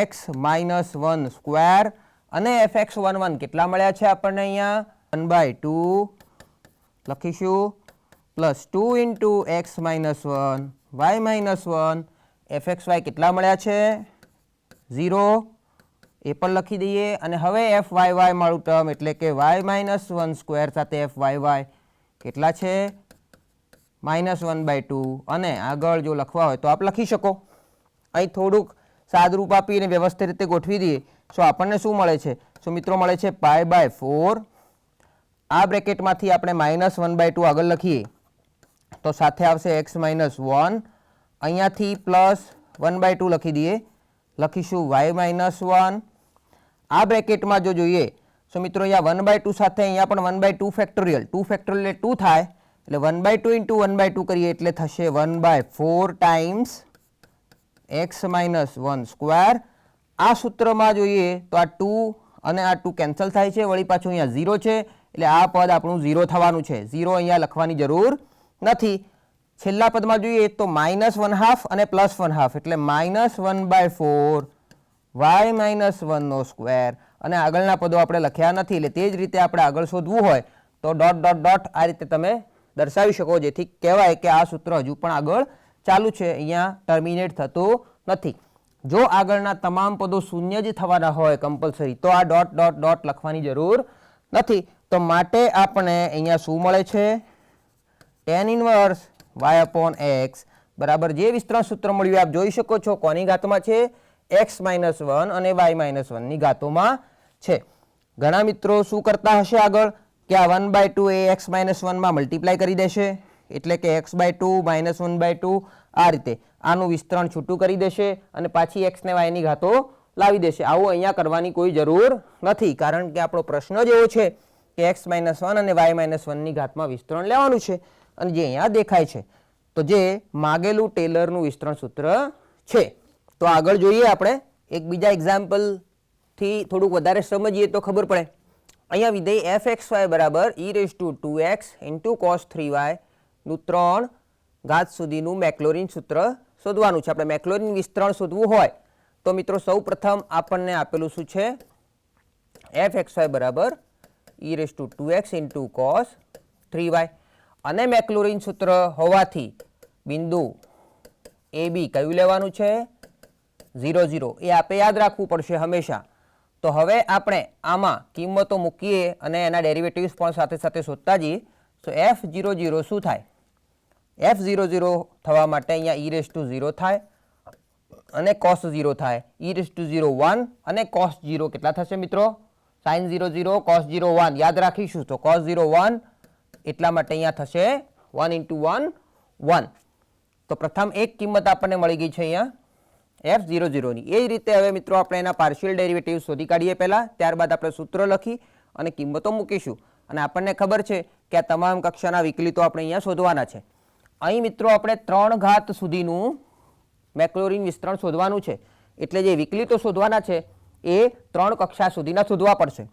x - 1 સ્ક્વેર અને fx11 કેટલા મળ્યા છે આપણને અહીંયા? 1/2 લખીશું plus 2 into x - 1 y - 1 fxy કેટલા મળ્યા છે? 0. એ પણ લખી દઈએ. અને હવે fyy વાળું ટર્મ એટલે કે y - 1 સ્ક્વેર સાથે fyy કેટલા છે? -1/2. અને આગળ જો લખવા હોય તો આપ લખી શકો. અહીં થોડુંક સાદરૂપ આપીને વ્યવસ્થિત રીતે ગોઠવી દઈએ. સો આપણને શું મળે છે? સો મિત્રો મળે છે π/4. આ બ્રેકેટમાંથી આપણે -1/2 આગળ લખીએ તો સાથે આવશે x - 1. અહીંયાથી પ્લસ 1/2 લખી દઈએ. લખીશું y - 1. આ બ્રેકેટમાં જો જોઈએ સો મિત્રો અહીંયા 1/2 સાથે અહીંયા પણ 1/2 ફેક્ટોરિયલ 2 ફેક્ટોરિયલ એટલે 2 થાય. એટલે 1/2 ઇન્ટુ 1/2 કરીએ એટલે થશે 1/4 ટાઈમ્સ x - 1 સ્ક્વેર. આ સૂત્રમાં જોઈએ તો આ 2 અને આ 2 કેન્સલ થાય છે. વળી પાછું અહીંયા 0 છે એટલે આ પદ આપણું 0 થવાનું છે. 0 અહીંયા લખવાની જરૂર નથી. છેલ્લા પદમાં જોઈએ તો -1/2 અને +1/2 એટલે -1/4 y - 1 નો સ્ક્વેર. અને આગળના પદો આપણે લખ્યા નથી એટલે તે જ રીતે આપણે આગળ શોધવું હોય તો ડોટ ડોટ ડોટ આ રીતે તમે દર્શાવી શકો, જેથી કહેવાય કે આ સૂત્ર હજુ પણ આગળ ચાલુ છે, અહીંયા ટર્મિનેટ થતું નથી. જો આગળના તમામ પદો શૂન્ય જ થવાના હોય કમ્પલસરી તો આ ડોટ ડોટ ડોટ લખવાની જરૂર નથી. તો માટે આપણે અહીંયા શું મળે છે? tan inverse y upon x બરાબર જે વિસ્તરણ સૂત્ર મળ્યું આપ જોઈ શકો છો કોની ઘાતમાં છે? x - 1 અને y - 1 ની ઘાતોમાં છે. ઘણા મિત્રો શું કરતા હશે આગળ કે આ 1/2 એ x - 1 માં મલ્ટીપ્લાય કરી દેશે એટલે કે x/2 - 1/2 આ રીતે આનું વિસ્તરણ છૂટું કરી દેશે અને પાછી x ને y ની ઘાતો લાવી દેશે. આવું અહીંયા કરવાની કોઈ જરૂર નથી, કારણ કે આપણો પ્રશ્ન જ એવો છે કે x - 1 અને y - 1 ની ઘાતમાં વિસ્તરણ લેવાનું છે. અને જે અહીંયા દેખાય છે તો જે માગેલું ટેલરનું વિસ્તરણ સૂત્ર છે. તો આગળ જોઈએ આપણે એક બીજા એક્ઝામ્પલથી થોડુંક વધારે સમજીએ તો ખબર પડે. અહીંયા વિધેય fxy બરાબર e2x cos 3y નું 3 ઘાત સુધીનું મેક્લોરિન સૂત્ર શોધવાનું છે. આપણે મેક્લોરિન વિસ્તરણ શોધવું હોય તો મિત્રો સૌ પ્રથમ આપણને આપેલું શું છે? fxy બરાબર e2x cos 3y. અને મેક્લોરિન સૂત્ર હોવાથી બિંદુ AB કયું લેવાનું છે? 0 0. એ આપણે યાદ રાખવું પડશે હંમેશા. તો હવે આપણે આમાં કિંમતો મૂકીએ અને એના ડેરિવેટિવ્સ પણ સાથે સાથે શોધતા જઈએ. તો f00 શું થાય? f00 થવા માટે અહીંયા e0 થાય અને cos 0 થાય. e0 1 અને cos 0 કેટલા થશે મિત્રો? sin 0 0 cos 0 1 યાદ રાખીશું. તો cos 0 1 એટલા માટે અહીંયા થશે 1 × 1 1. તો પ્રથમ એક કિંમત આપણને મળી ગઈ છે અહીંયા f00 ની. એ જ રીતે હવે મિત્રો આપણે એના પાર્શિયલ ડેરિવેટિવ શોધી કાઢીએ પહેલાં, ત્યારબાદ આપણે સૂત્ર લખી અને કિંમતો મૂકીશું. અને આપણને ખબર છે કે આ તમામ કક્ષાના વિકલિતો આપણે અહીંયા શોધવાના છે. અહીં મિત્રો આપણે 3 ઘાત સુધીનું મેક્લોરિન વિસ્તરણ શોધવાનું છે. એટલે જે વિકલિતો શોધવાના છે એ 3 કક્ષા સુધીના શોધવા પડશે.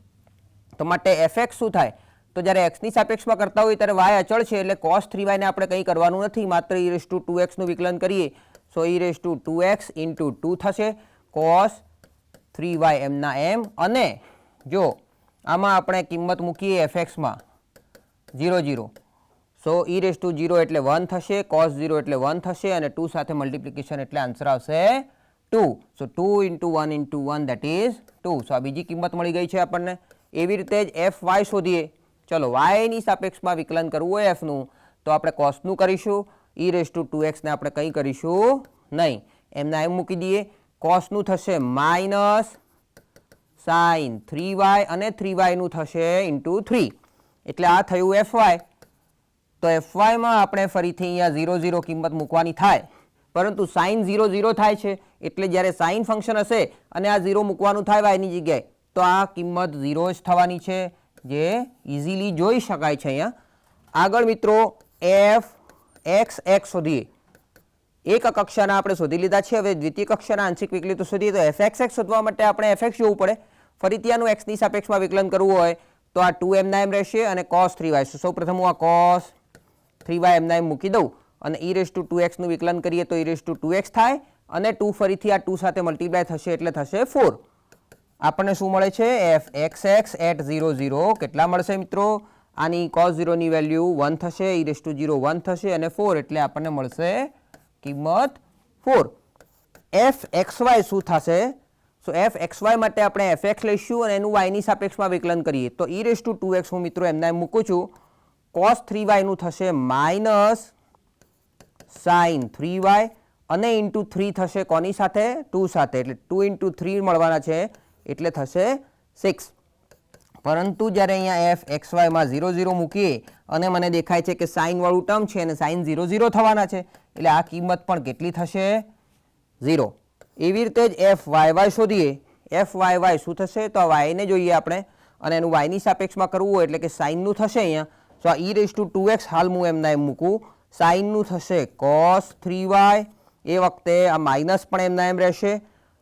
તો માટે fx શું થાય? તો જ્યારે x ની સાપેક્ષમાં કરતા હોય ત્યારે y અચળ છે એટલે cos 3y ને આપણે કંઈ કરવાનું નથી, માત્ર e2x નું વિકલન કરીએ. સો e2x × 2 થશે cos 3y એમના એમ. અને જો આમાં આપણે કિંમત મૂકીએ fx માં 0 0 સો e⁻0 એટલે 1 થશે, cos 0 એટલે 1 થશે અને 2 સાથે મલ્ટિપ્લિકેશન એટલે આન્સર આવશે 2. સો 2 × 1 × 1 દેટ ઇઝ 2. સો આ બીજી કિંમત મળી ગઈ છે આપણને. એવી રીતે જ fy શોધીએ. ચલો વાયની સાપેક્ષમાં વિકલન કરવું હોય એફનું તો આપણે કોસનું કરીશું, e⁻2x ને આપણે કંઈ કરીશું નહીં, એમના એમ મૂકી દઈએ. કોસનું થશે માઇનસ સાઇન 3y અને 3y નું થશે ઇન્ટુ 3, એટલે આ થયું fy. તો fyમાં આપણે ફરીથી અહીંયા 0 0 કિંમત મૂકવાની થાય, પરંતુ સાઇન 0 0 થાય છે એટલે જ્યારે સાઇન ફંક્શન હશે અને આ 0 મૂકવાનું થાય વાયની જગ્યાએ તો આ કિંમત 0 જ થવાની છે, જે ઇઝીલી જોઈ શકાય છે અહીંયા. આગળ મિત્રો f(x(x) શોધીએ. એક કક્ષાના આપણે શોધી લીધા છે. હવે દ્વિતીય કક્ષાના આંશિક વિકલિતો શોધીએ તો f(x(x) શોધવા માટે આપણે fx જોવું પડે. ફરીથી આનું x ની સાપેક્ષમાં વિકલન કરવું હોય તો આ 2m ના એમ રહેશે અને cos 3y. સૌ પ્રથમ હું આ cos 3y એમના એમ મૂકી દઉં અને e⁻2x નું વિકલન કરીએ તો e⁻2x થાય અને 2 ફરીથી આ 2 સાથે મલ્ટીપ્લાય થશે એટલે થશે 4. આપણને શું મળે છે? f(x(x) at 0 0 કેટલા મળશે મિત્રો? આની cos 0 ની વેલ્યુ 1 થશે, e⁻0 1 થશે અને 4 એટલે આપણને મળશે કિંમત 4. f(xy) શું થશે? સો f(xy) માટે આપણે fx લઈશું અને એનું y ની સાપેક્ષમાં વિકલન કરીએ તો e⁻2x હું મિત્રો એમના એમ મૂકું છું. cos 3y નું થશે માઇનસ સાઇન 3y અને ઇન્ટુ 3 થશે કોની સાથે? 2 સાથે, એટલે 2 × 3 મળવાના છે એટલે થશે 6. પરંતુ જ્યારે અહીંયા f(xy) માં 0 0 મૂકીએ અને મને દેખાય છે કે સાઇન વાળું ટર્મ છે અને સાઇન 0 0 થવાના છે એટલે આ કિંમત પણ કેટલી થશે? 0. એવી રીતે જ fyy શોધીએ. fyy શું થશે? તો આ y ને જોઈએ આપણે અને એનું y ની સાપેક્ષમાં કરવું હોય એટલે કે સાઇનનું થશે અહીંયા. તો આ e⁻2x હાલ હું એમના એમ મૂકું, સાઇનનું થશે cos 3y, એ વખતે આ માઇનસ પણ એમના એમ રહેશે,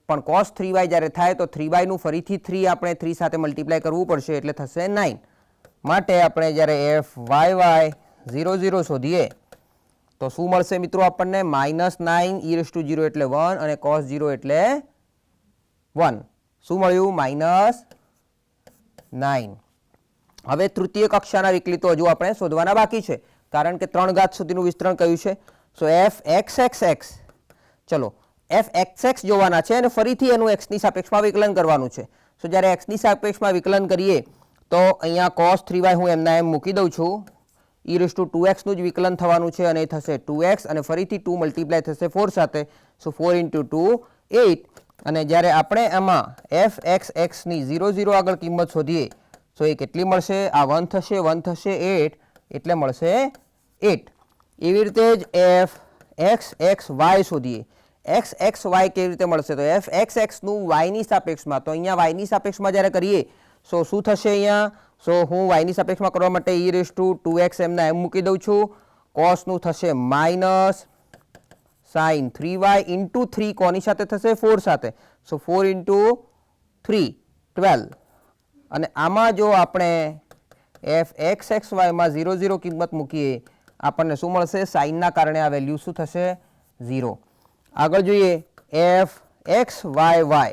પણ cos 3y જ્યારે થાય તો 3y નું ફરીથી 3 આપણે 3 સાથે મલ્ટીપ્લાય કરવું પડશે એટલે થશે 9. માટે આપણે જ્યારે fyy 0 0 શોધીએ તો શું મળશે મિત્રો આપણને? -9 e⁻0 એટલે 1 અને cos 0 એટલે 1. શું મળ્યું? -9. હવે તૃતીય કક્ષાના વિકલિતો હજુ આપણે શોધવાના બાકી છે કારણ કે 3 ઘાત સુધીનું વિસ્તરણ કહ્યું છે. સો f(x(x) ચલો f(x(x) જોવાના છે અને ફરીથી એનું x ની સાપેક્ષમાં વિકલન કરવાનું છે. સો જ્યારે x ની સાપેક્ષમાં વિકલન કરીએ તો અહીંયા cos 3y હું એમના એમ મૂકી દઉં છું. e⁻2x નું જ વિકલન થવાનું છે અને એ થશે 2x અને ફરીથી 2 મલ્ટીપ્લાય થશે 4 સાથે. સો 4 × 2 8. અને જ્યારે આપણે આમાં f(x(x) ની 0 0 આગળ કિંમત શોધીએ તો એ કેટલી મળશે? આ 1 થશે, 1 થશે 8 એટલે મળશે 8. એવી રીતે જ f(x(y) શોધીએ. x(y) કેવી રીતે મળશે? તો f(x(x) નું y ની સાપેક્ષમાં, તો અહીંયા y ની સાપેક્ષમાં જ્યારે કરીએ સો શું થશે અહીંયા? સો હું y ની સાપેક્ષમાં કરવા માટે e⁻2x એમના એમ મૂકી દઉં છું. cos નું થશે માઇનસ સાઇન 3y ઇન્ટુ 3 કોની સાથે થશે? 4 સાથે. સો 4 × 3 12. અને આમાં જો આપણે f(x(y) માં 0 0 કિંમત મૂકીએ આપણને શું મળશે? સાઇનના કારણે આ વેલ્યુ શું થશે? 0. આગળ જોઈએ f(x(y)y.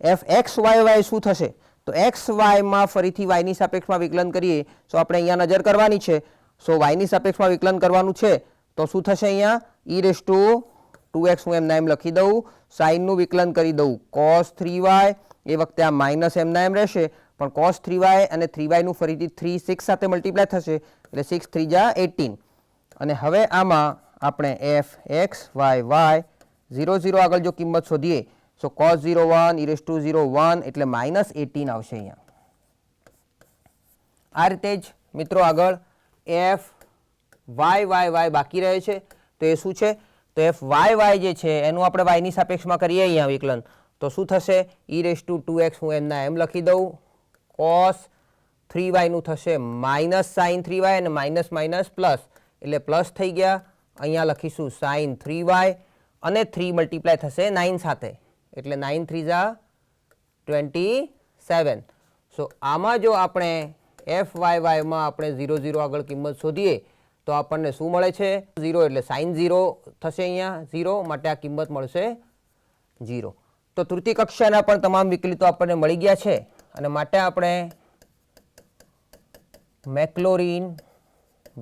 f(x(y)y) શું થશે? તો xy માં ફરીથી y ની સાપેક્ષમાં વિકલન કરીએ તો આપણે અહીંયા નજર કરવાની છે. સો y ની સાપેક્ષમાં વિકલન કરવાનું છે તો શું થશે? અહીંયા e⁻2x હું એમના એમ લખી દઉં, સાઇનનું વિકલન કરી દઉં cos 3y, એ વખતે આ માઇનસ એમના એમ રહેશે પણ cos 3y અને 3y નું ફરીથી 3 6 સાથે મલ્ટીપ્લાય થશે એટલે 6 3 જા 18. અને હવે આમાં આપણે f(x(y)y 0 0 આગળ જો કિંમત શોધીએ સો cos 0 1 e⁻0 1 એટલે -18 આવશે અહીંયા. આ રીતે જ મિત્રો આગળ f(y)y) બાકી રહે છે તો એ શું છે? તો f(y)y) જે છે એનું આપણે y ની સાપેક્ષમાં કરીએ અહીંયા વિકલન તો શું થશે? e⁻2x હું એમના એમ લખી દઉં, cos 3y નું થશે માઇનસ સાઇન 3y અને માઇનસ માઇનસ પ્લસ એટલે પ્લસ થઈ ગયા. અહીંયા લખીશું સાઇન 3y અને 3 મલ્ટીપ્લાય થશે 9 સાથે એટલે 9 3 જા 27. સો આમાં જો આપણે f(y)y) માં આપણે 0 0 આગળ કિંમત શોધીએ તો આપણને શું મળે છે? 0 એટલે સાઇન 0 થશે અહીંયા 0 માટે આ કિંમત મળશે 0. તો તૃતીય કક્ષાના પણ તમામ વિકલિતો આપણને મળી ગયા છે અને માટે આપણે મેક્લોરિન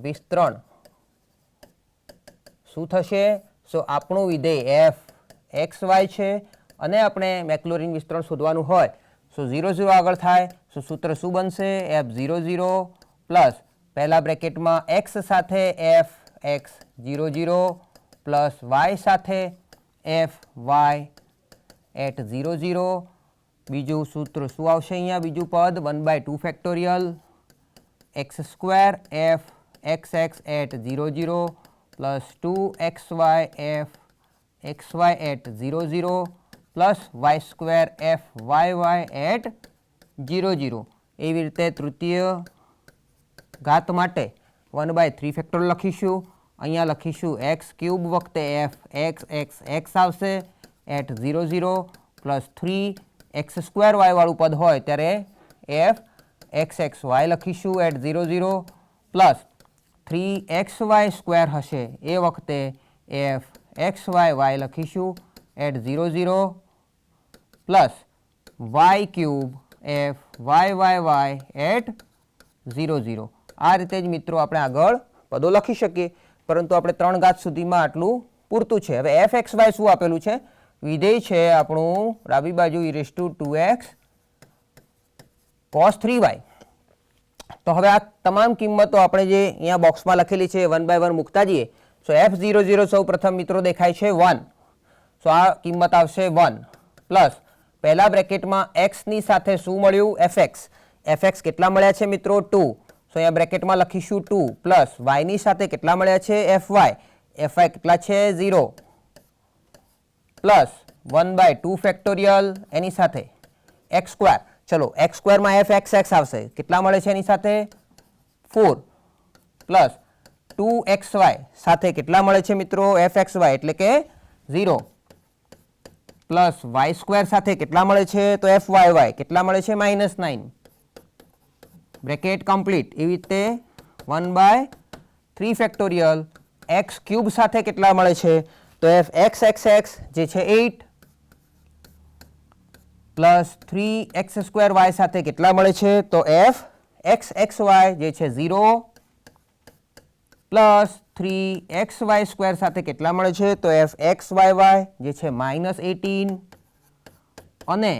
વિસ્તરણ શું થશે? સો આપણું વિધેય એફ એક્સ વાય છે અને આપણે મેક્લોરિન વિસ્તરણ શોધવાનું હોય સો 0 0 આગળ થાય. સો સૂત્ર શું બનશે? એફ 0 0 પ્લસ પહેલા બ્રેકેટમાં એક્સ સાથે એફ એક્સ 0 0 પ્લસ વાય સાથે એફ વાય એટ 0 0. બીજું સૂત્ર શું આવશે અહીંયા? બીજું પદ 1/2 factorial x square F x x at 0 0 plus 2xy F x Y at 0 0 plus Y square F Y Y at 0 0. એવી રીતે તૃતીય ઘાત માટે 1/3 ફેક્ટોરિયલ લખીશું. અહીંયા લખીશું એક્સ ક્યુબ વખતે એફ એક્સ એક્સ એક્સ આવશે at 0 0 plus 3x square y વાળું પદ હોય ત્યારે એફ એક્સ એક્સ વાય લખીશું એટ 0 0 પ્લસ 3xy સ્ક્વેર હશે એ વખતે એફ એક્સ વાય વાય લખીશું at 0 0 plus y cube F Y Y Y at 0 0. આ રીતે જ મિત્રો આપણે આગળ પદો લખી શકીએ, પરંતુ આપણે 3 ઘાત સુધીમાં આટલું પૂરતું છે. હવે એફ એક્સ વાય શું આપેલું છે? વિધેય છે આપણું ડાબી બાજુ e2x cos 3y. તો હવે આ તમામ કિંમતો આપણે જે અહીંયા બોક્સમાં લખેલી છે 1 by 1 મૂકતા જઈએ. સો f0 0 સૌ પ્રથમ મિત્રો દેખાય છે 1. સો આ કિંમત આવશે 1 પ્લસ પહેલા બ્રેકેટમાં x ની સાથે શું મળ્યું? fx. fx કેટલા મળ્યા છે મિત્રો? 2. સો અહીંયા બ્રેકેટમાં લખીશું 2 પ્લસ y ની સાથે કેટલા મળ્યા છે? fy. fy કેટલા છે? 0 પ્લસ 1/2 ફેક્ટોરિયલ એની સાથે x સ્ક્વેર. ચલો x સ્ક્વેરમાં f x x આવશે. કેટલા મળે છે એની સાથે? 4 પ્લસ 2xy સાથે કેટલા મળે છે મિત્રો? f x y એટલે કે 0 પ્લસ y સ્ક્વેર સાથે કેટલા મળે છે? તો f y y કેટલા મળે છે? -9. Bracket complete. એવી રીતે 1/3 ફેક્ટોરિયલ x ક્યુબ સાથે કેટલા મળે છે? તો f x x x જે છે 8 પ્લસ 3x સ્ક્વેર y સાથે કેટલા મળે છે? તો f x x y જે છે 0 પ્લસ 3xy સ્ક્વેર સાથે કેટલા મળે છે? તો f x y y જે છે -18 અને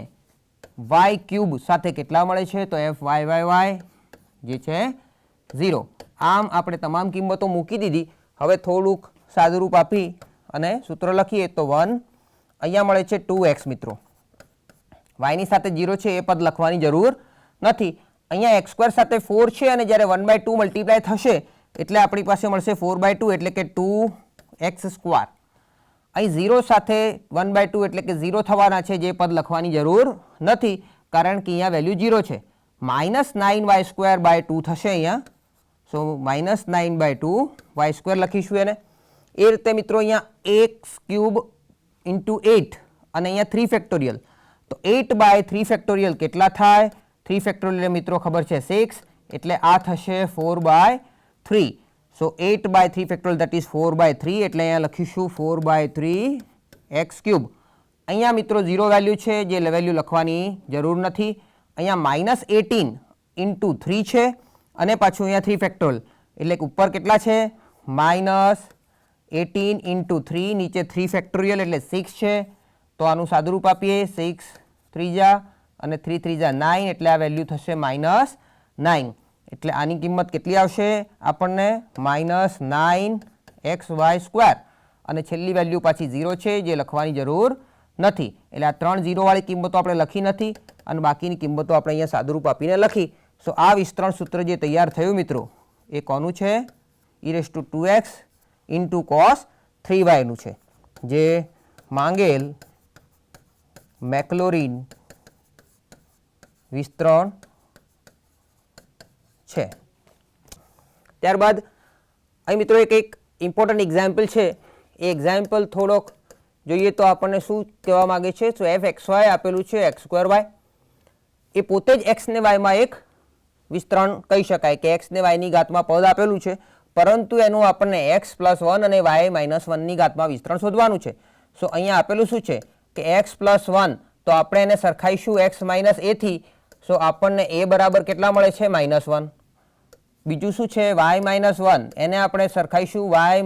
y ક્યુબ સાથે કેટલા મળે છે? તો f y y y જે છે 0. આમ આપણે તમામ કિંમતો મૂકી દીધી. હવે થોડુંક સાદુરૂપ આપી અને સૂત્ર લખીએ તો 1 અહીંયા મળે છે 2x મિત્રો. y ની સાથે 0 છે એ પદ લખવાની જરૂર નથી. અહીંયા x સ્ક્વેર સાથે 4 છે અને જ્યારે 1/2 મલ્ટીપ્લાય થશે એટલે આપણી પાસે મળશે 4/2 એટલે કે 2x સ્ક્વેર. અહીં 0 સાથે 1/2 એટલે કે 0 થવાના છે, જે પદ લખવાની જરૂર નથી કારણ કે અહીંયા વેલ્યુ 0 છે. -9y સ્ક્વેર બાય 2 થશે અહીંયા. સો -9/2 y સ્ક્વેર લખીશું એને. એ રીતે મિત્રો અહીંયા x ક્યુબ ઇન્ટુ 8 અને અહીંયા 3 ફેક્ટોરિયલ. તો 8/3 ફેક્ટોરિયલ કેટલા થાય? 3 ફેક્ટોરિયલ મિત્રો ખબર છે 6 એટલે આ થશે 4/3. સો 8/3 ફેક્ટોરિયલ દેટ ઇઝ 4/3 એટલે અહીંયા લખીશું 4/3 x ક્યુબ. અહીંયા મિત્રો 0 વેલ્યુ છે જે વેલ્યુ લખવાની જરૂર નથી. અહીંયા -18 ઇન્ટુ 3 છે અને પાછું અહીંયા 3 ફેક્ટોરિયલ એટલે કે ઉપર કેટલા છે? -18 ઇન્ટુ 3 નીચે 3 ફેક્ટોરિયલ એટલે 6 છે. તો આનું સાદુરૂપ આપીએ 6 ત્રીજા અને 3 ત્રીજા 9 એટલે આ વેલ્યુ થશે -9. એટલે આની કિંમત કેટલી આવશે આપણને? -9xy સ્ક્વેર અને છેલ્લી વેલ્યુ પાછી 0 છે જે લખવાની જરૂર નથી. એટલે આ 3 0 વાળી કિંમતો આપણે લખી નથી અને બાકીની કિંમતો આપણે અહીંયા સાદુરૂપ આપીને લખી. સો આ વિસ્તરણ સૂત્ર જે તૈયાર થયું મિત્રો એ કોનું છે? e2x ઇન્ટુ cos 3y નું છે, જે માંગેલ મેક્લોરિન વિસ્તરણ છે. ત્યારબાદ અહીં મિત્રો એક ઇમ્પોર્ટન્ટ એક્ઝામ્પલ છે. એ એક્ઝામ્પલ થોડોક જોઈએ તો આપણને શું કહેવા માગે છે? તો એફ એક્સ વાય આપેલું છે એક્સ સ્ક્વેર વાય. એ પોતે જ એક્સ ને વાયમાં એક વિસ્તરણ કહી શકાય કે એક્સ ને વાયની ઘાતમાં પદ આપેલું છે, પરંતુ એનું આપણને x + 1 અને y - 1 ની ઘાતમાં વિસ્તરણ શોધવાનું છે. સો અહીંયા આપેલું શું છે કે x + 1, તો આપણે એને સરખાઈશું x - a થી. સો આપણને a બરાબર કેટલા મળે છે? -1. બીજું શું છે? y - 1, એને આપણે સરખાઈશું y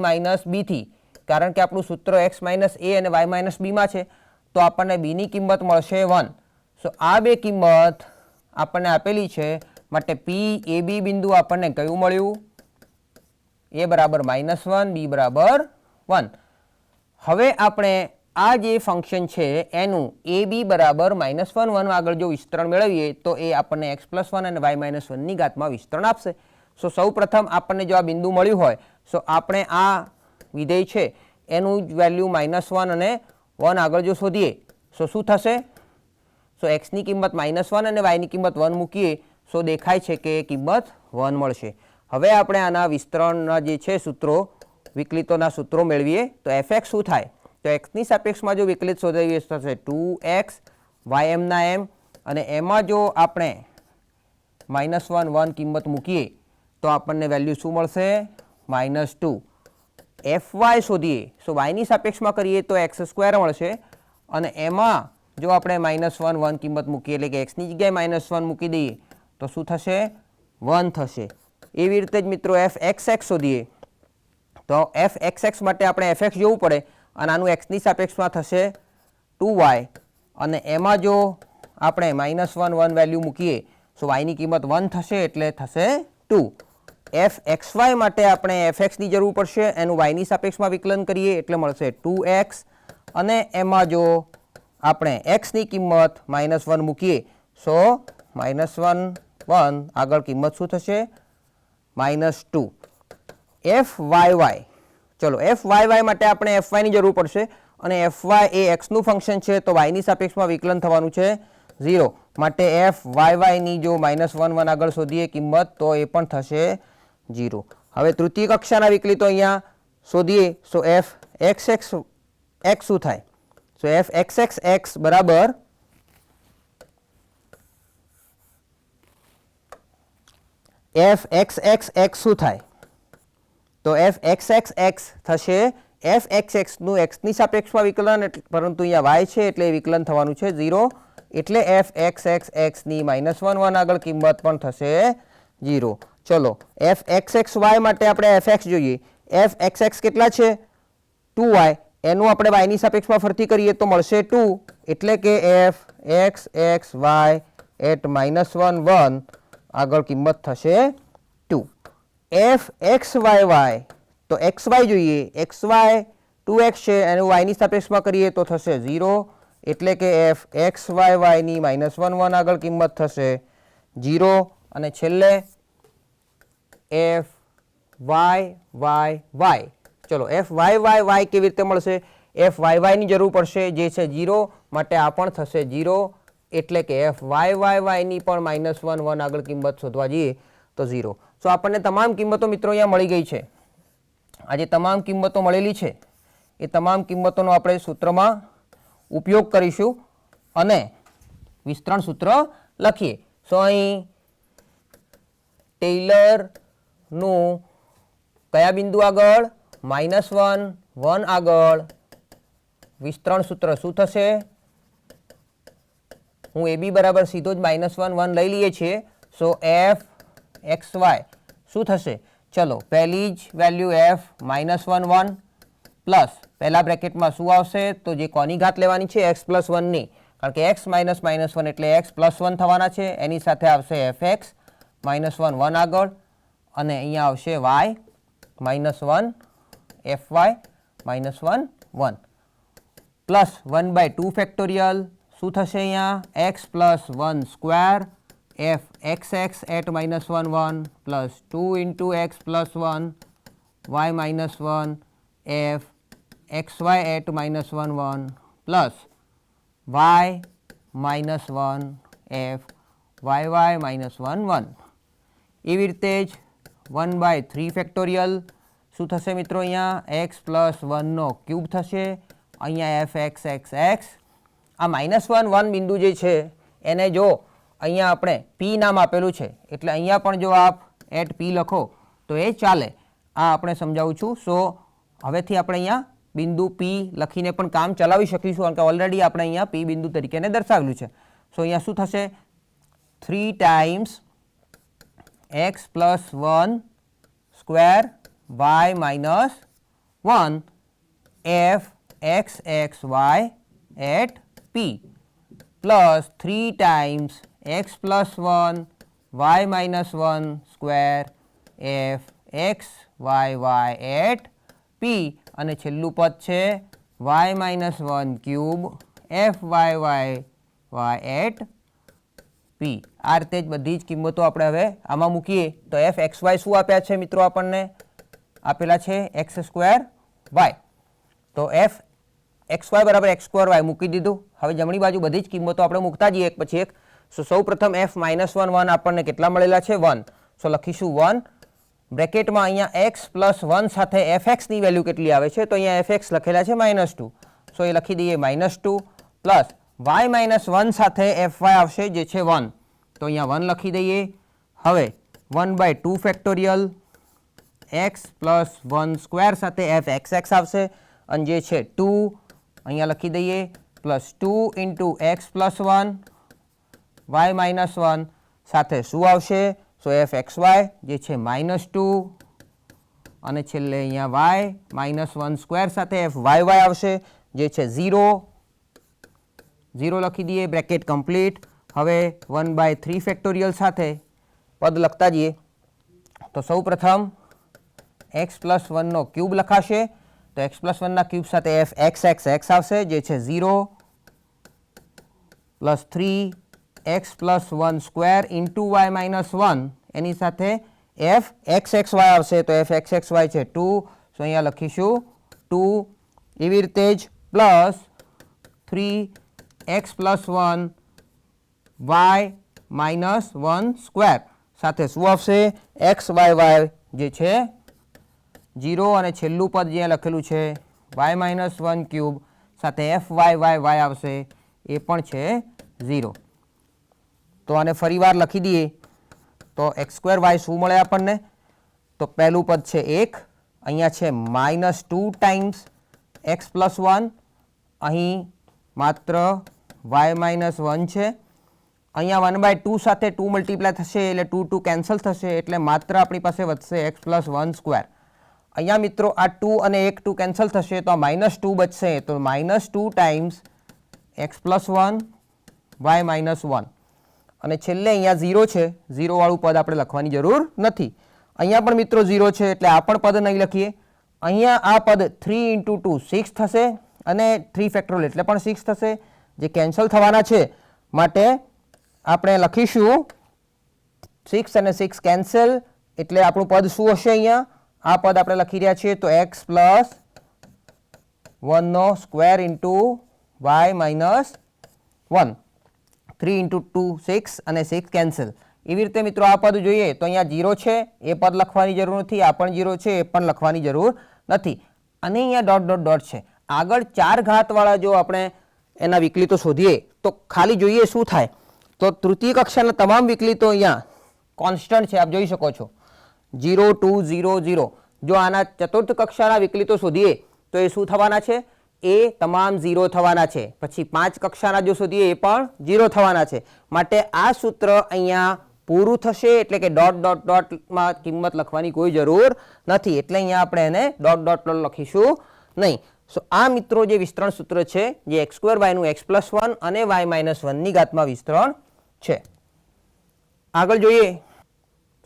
- b થી કારણ કે આપણું સૂત્ર x માઇનસ a અને y માઇનસ બીમાં છે, તો આપણને બીની કિંમત મળશે 1. સો આ બે કિંમત આપણને આપેલી છે, માટે પી એ બી બિંદુ આપણને કયું મળ્યું? a બરાબર -1, b બરાબર 1. હવે આપણે આ જે ફંક્શન છે એનું એ બી બરાબર -1 1 આગળ જો વિસ્તરણ મેળવીએ તો એ આપણને x+1 અને y -1 ની ઘાતમાં વિસ્તરણ આપશે. સો સૌ પ્રથમ આપણને જો આ બિંદુ મળ્યું હોય તો આપણે આ વિધેય છે એનું વેલ્યુ -1 અને 1 આગળ જો શોધીએ તો શું થશે? સો x ની કિંમત -1 અને y ની કિંમત 1 મૂકીએ તો દેખાય છે કે કિંમત 1 મળશે. હવે આપણે આના વિસ્તરણના જે છે સૂત્રો, વિકલિતોના સૂત્રો મેળવીએ તો fx શું થાય? તો x ની સાપેક્ષમાં જો વિકલિત શોધાવીએ તો થશે 2x ym ના m, અને એમાં જો આપણે -1 1 કિંમત મૂકીએ તો આપણને વેલ્યુ શું મળશે? -2. fy શોધીએ તો y ની સાપેક્ષમાં કરીએ તો x² મળશે, અને એમાં જો આપણે -1 1 કિંમત મૂકીએ એટલે કે x ની જગ્યાએ -1 મૂકી દઈએ તો શું થશે? 1 થશે. એવી રીતે જ મિત્રો fxx શોધીએ તો fxx માટે આપણે fx જોવું પડે, અને આનું x ની સાપેક્ષમાં થશે 2y, અને એમાં જો આપણે -1 1 વેલ્યુ મૂકીએ તો y ની કિંમત 1 થશે એટલે થશે 2. fxy માટે આપણે fx ની જરૂર પડશે, એનું y ની સાપેક્ષમાં વિકલન કરીએ એટલે મળશે 2x, અને એમાં જો આપણે x ની કિંમત -1 મૂકીએ તો -1 1 આગળ કિંમત શું થશે? -2. fyy, ચલો fyy માટે આપણે fy ની જરૂર પડશે, અને fy એ x નું ફંક્શન છે તો y ની સાપેક્ષમાં વિકલન થવાનું છે 0, માટે fyy ની જો -1 1 આગળ શોધીએ કિંમત તો એ પણ થશે 0. હવે તૃતીય કક્ષાના વિકલિતો અહીંયા શોધીએ તો fxx x શું થાય? તો fxx x બરાબર fxx x શું થાય? તો fxx x થશે fxx નું x ની સાપેક્ષમાં વિકલન, પરંતુ અહીંયા y છે એટલે વિકલન થવાનું છે 0, એટલે fxx x ની -1 1 આગળ કિંમત પણ થશે 0. ચલો fxx y માટે આપણે fx જોઈએ. fxx કેટલા છે? 2y, એનું આપણે y ની સાપેક્ષમાં ફરતી કરીએ તો મળશે 2, એટલે કે fxx y at -1 1 આગળ કિંમત થશે 2. fxy તો xy જોઈએ, xy 2x છે, એનું y ની સાપેક્ષમાં કરીએ તો થશે 0, એટલે કે fxy ની -1 1 આગળ કિંમત થશે 0, અને છેલ્લે fyy. ચલો fyy કેવી રીતે મળશે? fyy ની જરૂર પડશે જે છે 0, માટે આ પણ થશે 0, એટલે કે fyy ની પણ -1 1 આગળ કિંમત શોધવા જઈએ તો 0. સો આપણને તમામ કિંમતો મિત્રો અહીંયા મળી ગઈ છે. આ જે તમામ કિંમતો મળેલી છે એ તમામ કિંમતોનો આપણે સૂત્રમાં ઉપયોગ કરીશું અને વિસ્તરણ સૂત્ર લખીએ. સો અહીં ટેલરનું કયા બિંદુ આગળ? -1 1 આગળ વિસ્તરણ સૂત્ર શું થશે? હું એ બી બરાબર સીધો જ -1 1 લઈ લઈએ છીએ. સો fxy શું થશે? ચલો પહેલી જ વેલ્યુ f -1 1 પ્લસ પહેલા બ્રેકેટમાં શું આવશે? તો જે કોની ઘાત લેવાની છે? x+1 ની, કારણ કે x -1 એટલે x+1 થવાના છે. એની સાથે આવશે fx -1 1 આગળ, અને અહીંયા આવશે y -1 fy -1 1 પ્લસ 1/2 ફેક્ટોરિયલ શું થશે? અહીંયા x+1 square fxx at -1 1 plus 2 × x+1 y -1 fxy at -1 1 plus y -1 fyy -1 1. એવી રીતે જ 1/3 ફેક્ટોરિયલ શું થશે મિત્રો? અહીંયા x+1 નો ક્યુબ થશે, અહીંયા fxx. આ -1 1 બિંદુ જે છે એને જો અહીંયા આપણે p નામ આપેલું છે, એટલે અહીંયા પણ જો આપ @p લખો તો એ ચાલે. આ આપણે સમજાવું છું. સો હવેથી આપણે અહીંયા બિંદુ p લખીને પણ કામ ચલાવી શકીશું, કારણ કે ઓલરેડી આપણે અહીંયા p બિંદુ તરીકે દર્શાવેલું છે. સો અહીંયા શું થશે? 3 times x+1 square y -1 F x x Y at P plus 3 times x plus 1 Y minus 1 square F x Y at P અને છેલ્લું પદ છે Y minus 1 cube F Y at P. આ રીતે જ બધી જ કિંમતો આપણે હવે આમાં મૂકીએ તો એફ એક્સ વાય શું આપ્યા છે મિત્રો? આપણને આપેલા છે એક્સ સ્ક્વેર વાય. તો એફ એક્સ વાય બરાબર એક્સ સ્ક્વેર વાય મૂકી દીધું. હવે જમણી બાજુ બધી જ કિંમતો આપણે મૂકતા જઈએ એક પછી એક. સૌ પ્રથમ એફ માઇનસ 1 આપણને કેટલા મળેલા છે? 1. સો લખીશું 1 બ્રેકેટમાં. અહીંયા એક્સ પ્લસ 1 સાથે એફ એક્સની વેલ્યુ કેટલી આવે છે? તો અહીંયા એફ એક્સ લખેલા છે -2. સો એ લખી દઈએ -2 પ્લસ વાય માઇનસ 1 સાથે એફ વાય આવશે જે છે 1. તો અહીંયા 1 લખી દઈએ. હવે 1/2 ફેક્ટોરિયલ એક્સ પ્લસ 1 સ્ક્વેર સાથે એફ એક્સ એક્સ આવશે અને જે છે 2 અહીંયા લખી દઈએ plus 2 into x plus 1 Y minus 1 સાથે શું આવશે? સો એફ એક્સ વાય જે છે -2 અને છેલ્લે અહીંયા વાય માઇનસ 1 સ્ક્વેર સાથે એફ વાય વાય આવશે જે છે 0 લખી દઈએ બ્રેકેટ કમ્પ્લીટ. હવે 1/3 ફેક્ટોરિયલ સાથે પદ લખતા જઈએ. તો સૌ પ્રથમ એક્સ પ્લસ 1નો ક્યુબ લખાશે. તો એક્સ પ્લસ 1ના ક્યુબ સાથે એફ એક્સ એક્સ એક્સ આવશે જે છે 0 plus 3 x plus 1 square into Y minus 1 એની સાથે એફ એક્સ એક્સ વાય આવશે. તો એફ એક્સ એક્સ વાય છે 2. સો અહીંયા લખીશું 2. એવી રીતે જ plus 3 x plus 1 Y minus 1 square સાથે શું આવશે? એક્સ વાય જે છે 0 અને છેલ્લું પદ જ્યાં લખેલું છે વાય માઇનસ 1 ક્યુબ સાથે એફ વાય આવશે એ પણ છે 0. તો આને ફરી વાર લખી દઈએ તો એક્સ સ્ક્વેર વાય શું મળે આપણને? તો પહેલું પદ છે 1. અહીંયા છે -2 ટાઈમ્સ એક્સ પ્લસ 1. અહીં માત્ર વાય માઇનસ 1 છે. અહીંયા 1/2 સાથે 2 મલ્ટીપ્લાય થશે એટલે 2 કેન્સલ થશે એટલે માત્ર આપણી પાસે વધશે એક્સ પ્લસ 1 સ્ક્વેર. અહીંયા મિત્રો આ 2 અને 2 કેન્સલ થશે તો આ -2 બચશે. તો -2 times x plus 1 Y minus 1 અને છેલ્લે અહીંયા 0 છે. 0 વાળું પદ આપણે લખવાની જરૂર નથી. અહીંયા પણ મિત્રો 0 છે એટલે આ પણ પદ નહીં લખીએ. અહીંયા આ પદ 3 × 2 6 થશે અને 3 ફેક્ટોરિયલ એટલે પણ 6 થશે જે કેન્સલ થવાના છે માટે આપણે લખીશું 6 અને 6 કેન્સલ એટલે આપણું પદ શું હશે? અહીંયા આ પદ આપણે લખી રહ્યા છીએ તો એક્સ પ્લસ 1નો સ્ક્વેર ઇન્ટુ વાય માઇનસ 1. 3 × 2 6 અને 6 કેન્સલ. એવી રીતે મિત્રો આ પદ જોઈએ તો અહીંયા 0 છે એ પદ લખવાની જરૂર નથી. આ પણ 0 છે એ પણ લખવાની જરૂર નથી. અને અહીંયા ડોટ ડોટ ડોટ છે. આગળ 4 ઘાતવાળા જો આપણે એના વિકલિતો શોધીએ તો ખાલી જોઈએ શું થાય. તો તૃતીય કક્ષાના તમામ વિકલિતો અહીંયા કોન્સ્ટન્ટ છે. આપ જોઈ શકો છો 0 2 0 0. જો આના ચતુર્થ કક્ષાના વિકલિતો શોધીએ તો એ શું થવાના છે? એ તમામ 0 થવાના છે. પછી 5 કક્ષાના જો શોધીએ એ પણ 0 થવાના છે. માટે આ સૂત્ર અહીંયા પૂરું થશે એટલે કે ડોટ ડોટ ડોટમાં કિંમત લખવાની કોઈ જરૂર નથી. એટલે અહીંયા આપણે એને ડોટ ડોટ ડોટ લખીશું નહીં. સો આ મિત્રો જે વિસ્તરણ સૂત્ર છે જે એક્સ સ્ક્વેર વાયનું એક્સ પ્લસ 1 અને વાય માઇનસ 1ની ઘાતમાં વિસ્તરણ છે. આગળ જોઈએ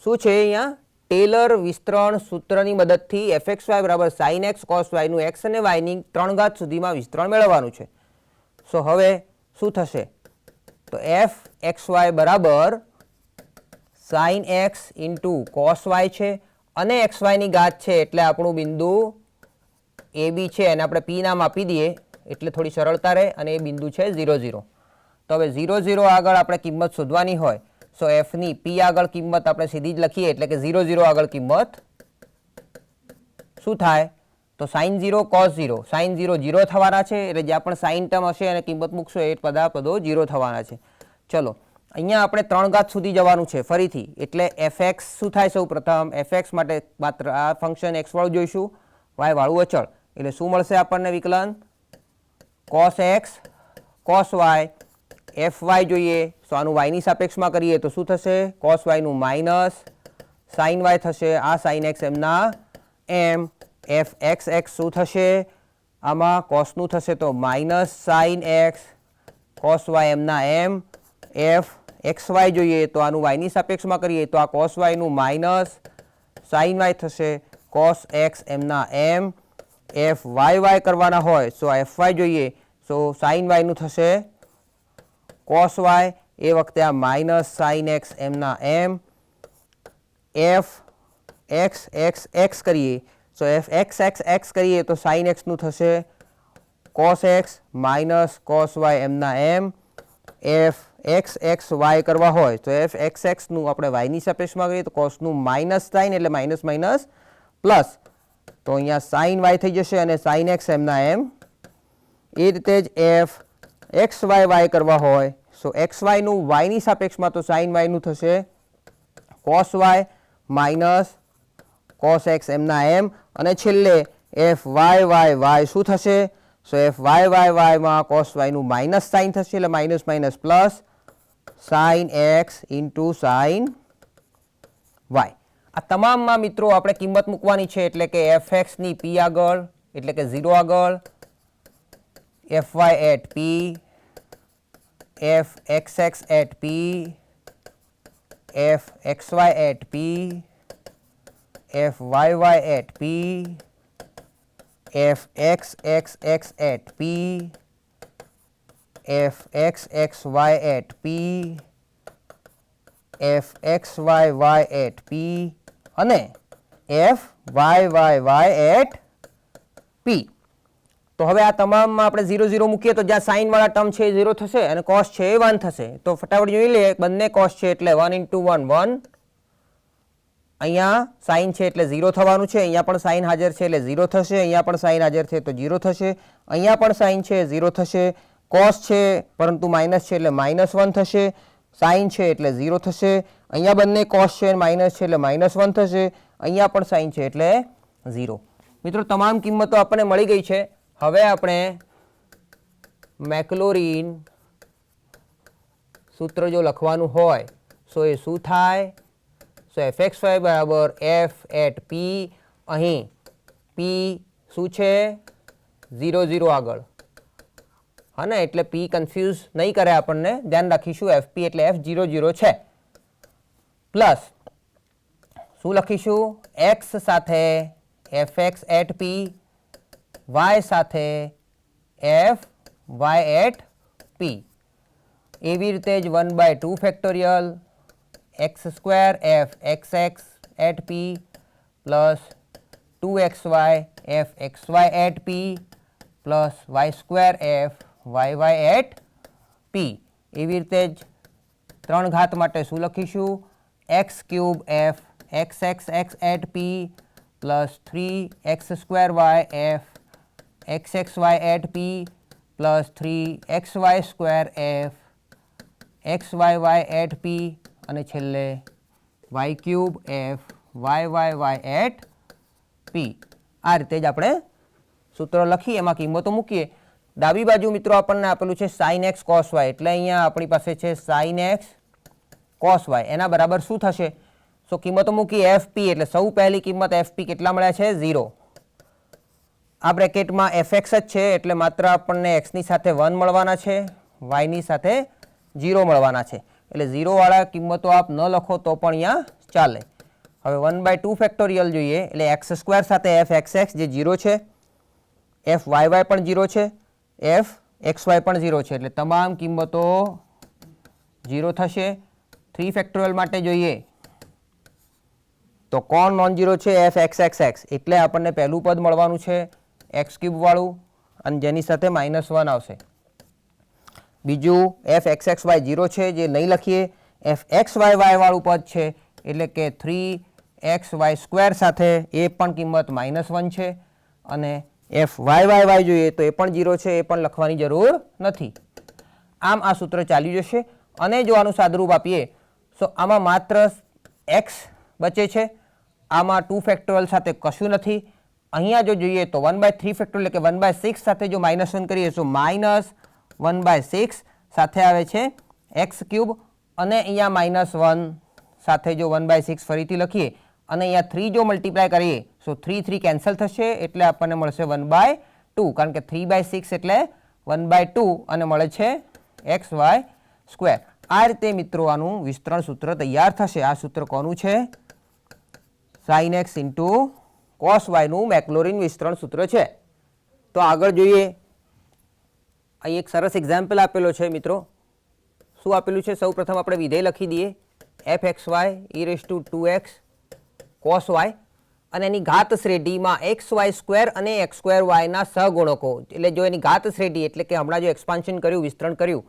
શું છે અહીંયા ટેલર વિસ્તરણ સૂત્રની મદદથી fxy બરાબર sin x cos y નું x અને y ની 3 ઘાત સુધીમાં વિસ્તરણ મેળવવાનું છે. સો હવે શું થશે? તો fxy બરાબર sin x * cos y છે અને xy ની ઘાત છે એટલે આપણું બિંદુ AB છે એને આપણે P નામ આપી દઈએ એટલે થોડી સરળતા રહે અને એ બિંદુ છે 0 0. તો હવે 0 0 આગળ આપણે કિંમત શોધવાની હોય સો f ની p આગળ કિંમત આપણે સીધી જ લખીએ એટલે કે 0 0 આગળ કિંમત શું થાય? તો sin 0 cos 0. sin 0 0 થવાના છે એટલે જ્યાં પણ sin ટર્મ હશે અને કિંમત મૂકશો એ બધા પદો 0 થવાના છે. ચલો અહીંયા આપણે 3 ઘાત સુધી જવાનું છે ફરીથી એટલે fx શું થાય? સૌ પ્રથમ fx માટે માત્ર આ ફંક્શન x વાળું જોઈશું y વાળું અચળ એટલે શું મળશે આપણને વિકલન? cos x cos y fy જોઈએ તો આનું y ની સાપેક્ષમાં કરીએ તો શું થશે? cos y નું માઇનસ sin y થશે. આ sin x એમના એમ fxx શું થશે? આમાં કોસનું થશે તો minus sine x cos Y એમના એમ એફ એક્સ વાય જોઈએ તો આનું વાયની સાપેક્ષમાં કરીએ તો આ કોસ વાયનું માઇનસ સાઇન વાય થશે કોસ એક્સ એમના એમ એફ વાય કરવાના હોય સો એફ વાય જોઈએ સો સાઇન વાયનું થશે કોસ વાય એ વખતે આ માઇનસ સાઇન એક્સ એમના એમ એફ એક્સ એક્સ એક્સ કરીએ so F x x X કરીએ તો સાઇન એક્સનું થશે cos X minus cos Y એમના એમ એફ એક્સ એક્સ વાય કરવા હોય તો એફ એક્સ એક્સનું આપણે વાયની સાપેક્ષમાં કરીએ તો કોસનું માઇનસ સાઇન એટલે માઇનસ માઇનસ પ્લસ તો અહીંયા સાઇન વાય થઈ જશે અને સાઇન એક્સ એમના એમ એ રીતે જ એફ એક્સ વાય કરવા હોય સો એક્સ વાયનું વાયની સાપેક્ષમાં તો સાઇન વાયનું થશે cos y minus cos x એમના એમ અને છેલ્લે એફ વાય શું થશે સો એફ વાયમાં કોસ વાયનું માઇનસ સાઇન થશે એટલે minus minus plus sine x into sine y આ તમામમાં મિત્રો આપણે કિંમત મૂકવાની છે એટલે કે એફ એક્સની પી આગળ એટલે કે 0 આગળ F Y at P F x x at P F x Y at P F Y at P F x x x at P F x x Y at P F x Y at P અને F Y at પી તો હવે આ તમામમાં આપણે 0 0 મૂકીએ તો જ્યાં sign વાળા term છે એ 0 થશે અને કોસ છે એ 1 થશે તો ફટાફટ જોઈ લઈએ બંને કોસ છે એટલે 1 × 1 1 અહીંયા સાઇન છે એટલે 0 થવાનું છે અહીંયા પણ સાઇન હાજર છે એટલે 0 થશે અહીંયા પણ સાઇન હાજર છે તો 0 થશે અહીંયા પણ સાઇન છે 0 થશે કોસ છે પરંતુ માઇનસ છે એટલે -1 થશે સાઇન છે એટલે 0 થશે અહીંયા બંને કોસ છે માઇનસ છે એટલે -1 થશે અહીંયા પણ સાઇન છે એટલે 0 મિત્રો તમામ કિંમતો આપણને મળી ગઈ છે હવે આપણે મેક્લોરિન સૂત્ર જો લખવાનું હોય સો એ શું થાય સો એફ એક્સ વાય બરાબર એફ એટ પી અહીં પી શું છે 0 0 આગળ હા ને એટલે પી કન્ફ્યુઝ નહીં કરે આપણને ધ્યાન રાખીશું એફ પી એટલે એફ 0 0 છે પ્લસ શું લખીશું એક્સ સાથે F X at P Y સાથે એફ વાય એટ પી એવી રીતે જ 1/2 factorial x square F x x at P plus 2xy F x Y at P plus Y square F Y at P એવી રીતે જ 3 ઘાત માટે શું લખીશું x cube F x x x at P plus 3x square Y F x x Y at P plus 3xy square F x Y at P અને છેલ્લે Y cube F Y at P આ રીતે જ આપણે સૂત્ર લખી એમાં કિંમતો મૂકીએ ડાબી બાજુ મિત્રો આપણને આપેલું છે સાઇન એક્સ કોસ વાય એટલે અહીંયા આપણી પાસે છે સાઇન એક્સ કોસ વાય એના બરાબર શું થશે સો કિંમતો મૂકી એફ પી એટલે સૌ પહેલી કિંમત એફ પી કેટલા મળ્યા છે 0 આ બ્રેકેટમાં એફ એક્સ જ છે એટલે માત્ર આપણને એક્સની સાથે 1 મળવાના છે વાયની સાથે 0 મળવાના છે એટલે 0 વાળા કિંમતો આપ ન લખો તો પણ અહીંયા ચાલે હવે 1/2 ફેક્ટોરિયલ જોઈએ એટલે એક્સ સ્ક્વેર સાથે એફ એક્સ એક્સ જે 0 છે એફ વાય પણ 0 છે એફ એક્સ વાય પણ 0 છે એટલે તમામ કિંમતો 0 થશે 3 ફેક્ટોરિયલ માટે જોઈએ તો કોણ નોન ઝીરો છે એફ એક્સ એક્સ એક્સ એટલે આપણને પહેલું પદ મળવાનું છે એક્સ ક્યુબ વાળું અને જેની સાથે -1 આવશે બીજું એફ એક્સ એક્સ વાય 0 છે જે નહીં લખીએ એફ એક્સ વાય વાળું પદ છે એટલે કે 3xy સ્ક્વેર સાથે એ પણ કિંમત -1 છે અને એફ વાય જોઈએ તો એ પણ 0 છે એ પણ લખવાની જરૂર નથી આમ આ સૂત્ર ચાલી જશે અને જો આનું સાદુરૂપ આપીએ તો આમાં માત્ર x બચે છે આમાં 2 ફેક્ટોરિયલ સાથે કશું નથી અહીંયા જો જોઈએ તો 1/3 ફેક્ટોરિયલ એટલે કે 1/6 સાથે જો -1 કરીએ તો -1/6 સાથે આવે છે x ક્યુબ અને અહીંયા -1 સાથે જો 1/6 ફરીથી લખીએ અને અહીંયા 3 જો મલ્ટીપ્લાય કરીએ તો 3 કેન્સલ થશે એટલે આપણને મળશે 1/2 2 કારણ કે 3/6 એટલે 1/2 અને મળે છે xy². આ રીતે મિત્રો આનું વિસ્તરણ સૂત્ર તૈયાર થશે. આ સૂત્ર કોનું છે? sin x into cos y નું મેક્લોરિન વિસ્તરણ સૂત્ર છે. તો આગળ જોઈએ. અહીં એક સરસ એક્ઝામ્પલ આપેલો છે મિત્રો. શું આપેલું છે? સૌ પ્રથમ આપણે વિધેય લખી દઈએ fxy e⁻²x cos y અને એની ઘાત શ્રેઢીમાં xy² અને x²y ના સહગુણકો. એટલે જો એની ઘાત શ્રેઢી એટલે કે હમણાં જો એક્સપાન્શન કર્યું, વિસ્તરણ કર્યું,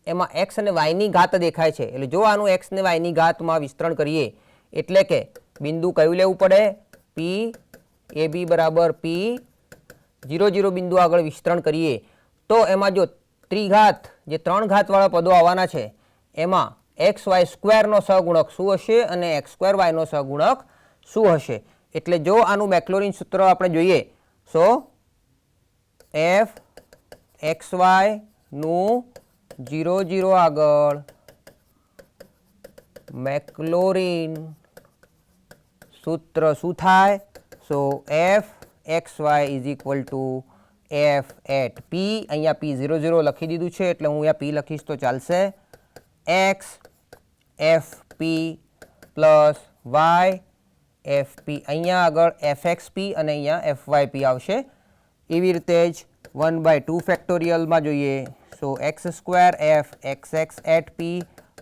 એમાં x અને y ની ઘાત દેખાય છે. એટલે જો આનું x અને y ની ઘાતમાં વિસ્તરણ કરીએ એટલે કે બિંદુ કયું લેવું પડે? p ab બરાબર p 0 0 બિંદુ આગળ વિસ્તરણ કરીએ તો એમાં જો ત્રિઘાત જે 3 ઘાતવાળા પદો આવવાના છે એમાં xy² નો સહગુણક શું હશે અને x²y નો સહગુણક શું હશે? એટલે જો આનું મેક્લોરિન સૂત્ર આપણે જોઈએ તો f xy નું 0 0 આગળ મેક્લોરિન સૂત્ર શું થાય? So f xy is equal to f at p. અહીંયા p 0 0 લખી દીધું છે એટલે હું અહીંયા p લખીશ તો ચાલશે. x fp plus y fp. અહીંયા આગળ fxp અને અહીંયા fyp આવશે. એવી રીતે જ 1/2 ફેક્ટોરિયલમાં જોઈએ so x² f xx at p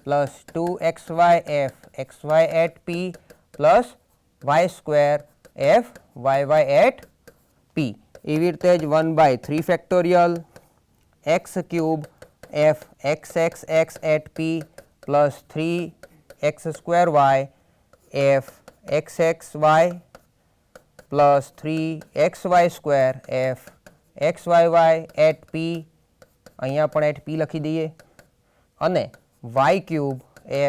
plus 2xy f xy at p plus y² f yy at p. એવી રીતે જ 1/3 factorial x³ f xxx at p plus 3x² f xxy plus 3xy² f xyy at p. અહીંયા પણ at p લખી દઈએ અને y³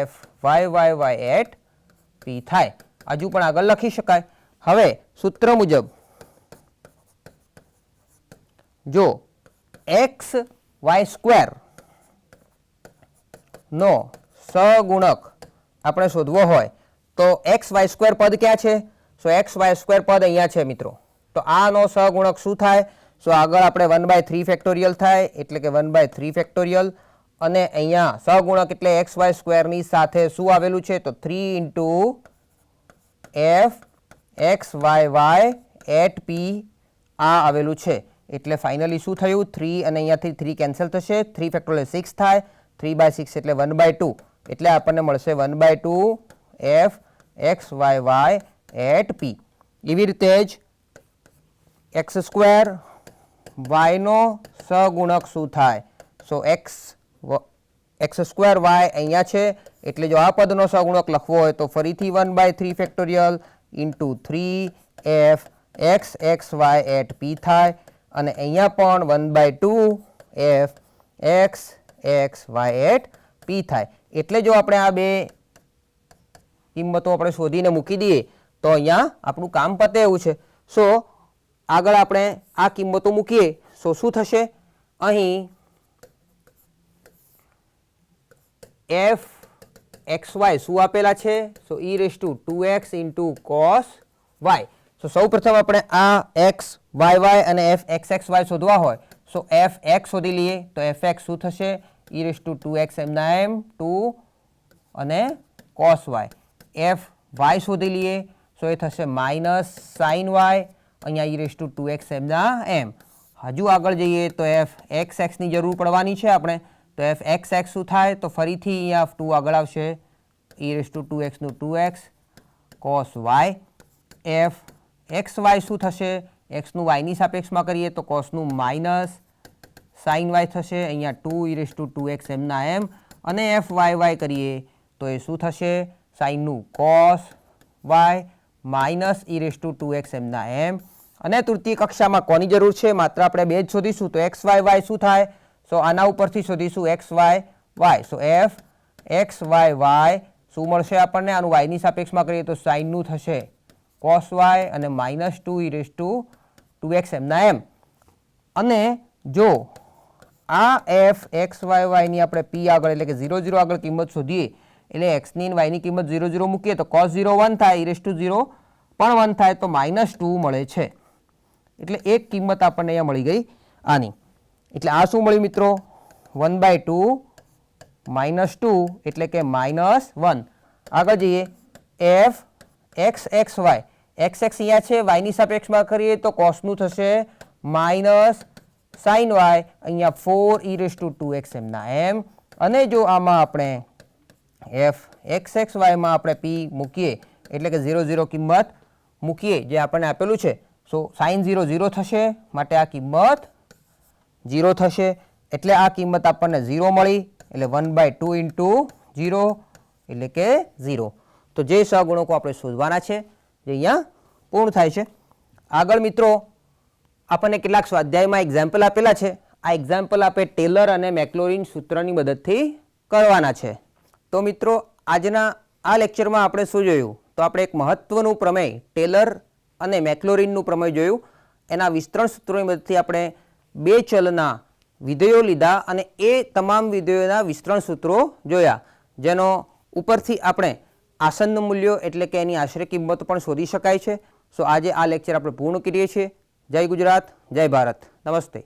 f yy at p થાય. હજુ પણ આગળ લખી શકાય. હવે સૂત્ર મુજબ જો xy² નો સહગુણક આપણે શોધવો હોય તો xy² પદ ક્યાં છે? સો xy² પદ અહીંયા છે મિત્રો. તો આનો સહગુણક શું થાય? સો આગળ આપણે 1/3 ફેક્ટોરિયલ થાય એટલે કે 1/3 ફેક્ટોરિયલ અને અહીંયા સહગુણક એટલે xy² ની સાથે શું આવેલું છે? તો 3 into f xyy at p આ આવેલું છે. એટલે ફાઇનલી શું થયું? 3 અને અહીંયાથી 3 કેન્સલ થશે. 3 ફેક્ટોરિયલ 6 થાય. 3/6 એટલે 1/2 એટલે આપણને મળશે 1/2 f xyy એટ p. એવી રીતે જ x² y નો સહગુણક શું થાય? સો x² y અહીંયા છે એટલે જો આ પદનો સહગુણક લખવો હોય તો ફરીથી 1/3 factorial into 3f xxy at p થાય અને અહીંયા પણ 1/2 f xxy એટ p થાય. એટલે જો આપણે આ બે કિંમતો આપણે શોધીને મૂકી દઈએ તો અહીંયા આપણું કામ પતે એવું છે. સો આગળ આપણે આ કિંમતો મૂકીએ તો શું થશે? અહીં f xy શું આપેલા છે? સો e⁻² x into cos y. સો સૌ પ્રથમ આપણે આ x y અને f xxy શોધવા હોય સો f x શોધી લઈએ તો f x શું થશે? e⁻² x એમના એમ 2 અને cos y. f y શોધી લઈએ સો એ થશે માઇનસ sin y અહીંયા e⁻² x એમના એમ. હજુ આગળ જઈએ તો f xx ની જરૂર પડવાની છે આપણે તો f xx શું થાય? તો ફરીથી અહીંયા 2 આગળ આવશે e⁻² x નું 2x cos y. f xy શું થશે? x નું y ની સાપેક્ષમાં કરીએ તો cos નું માઇનસ sin y થશે અહીંયા 2 e⁻² x એમના એમ અને f y કરીએ તો એ શું થશે? sin નું cos y minus e⁻² x એમના એમ. અને તૃતીય કક્ષામાં કોની જરૂર છે? માત્ર આપણે બે જ શોધીશું તો x y શું થાય? સો આના ઉપરથી શોધીશું x y y. સો f x y y શું મળશે આપણને? આનું y ની સાપેક્ષમાં કરીએ તો sin નું થશે cos y અને માઇનસ 2 e⁻² x એમના એમ. અને જો આ f x y ની આપણે p આગળ એટલે કે 0 0 આગળ કિંમત શોધીએ એટલે x ની y ની કિંમત 0 0 મૂકીએ તો cos 0 1 થાય, e⁻² પણ 1 થાય તો -2 મળે છે. એટલે એક કિંમત આપણને અહીંયા મળી ગઈ આની. એટલે આ શું મળ્યું મિત્રો? 1/2 -2 એટલે કે -1. આગળ જઈએ f x x y. x x અહીંયા છે, y ની સાપેક્ષમાં કરીએ તો cosનું થશે -sin y, અહીંયા 4e2x એમના એમ. અને જો આમાં આપણે f x x y માં આપણે p મૂકીએ એટલે કે 0 0 કિંમત મૂકીએ જે આપણને આપેલું છે, સો sin 0 0 થશે, માટે આ કિંમત 0 થશે. એટલે આ કિંમત આપણને 0 મળી, એટલે 1/2 ઇન્ટુ 0 એટલે કે 0. તો જે સહગુણકો આપણે શોધવાના છે જે અહીંયા પૂર્ણ થાય છે. આગળ મિત્રો આપણને કેટલાક સ્વાધ્યાયમાં એક્ઝામ્પલ આપેલા છે. આ એક્ઝામ્પલ આપણે ટેલર અને મેક્લોરિન સૂત્રની મદદથી કરવાના છે. તો મિત્રો આજના આ લેક્ચરમાં આપણે શું જોયું? તો આપણે એક મહત્વનું પ્રમેય ટેલર અને મેક્લોરિનનું પ્રમેય જોયું. એના વિસ્તરણ સૂત્રોની મદદથી આપણે બે ચલના વિધેયો લીધા અને એ તમામ વિધેયોના વિસ્તરણ સૂત્રો જોયા, જેનો ઉપરથી આપણે આસન્ન મૂલ્યો એટલે કે એની આશરે કિંમતો પણ શોધી શકાય છે. સો આજે આ લેક્ચર આપણે પૂર્ણ કરીએ છીએ. જય ગુજરાત, જય ભારત, નમસ્તે.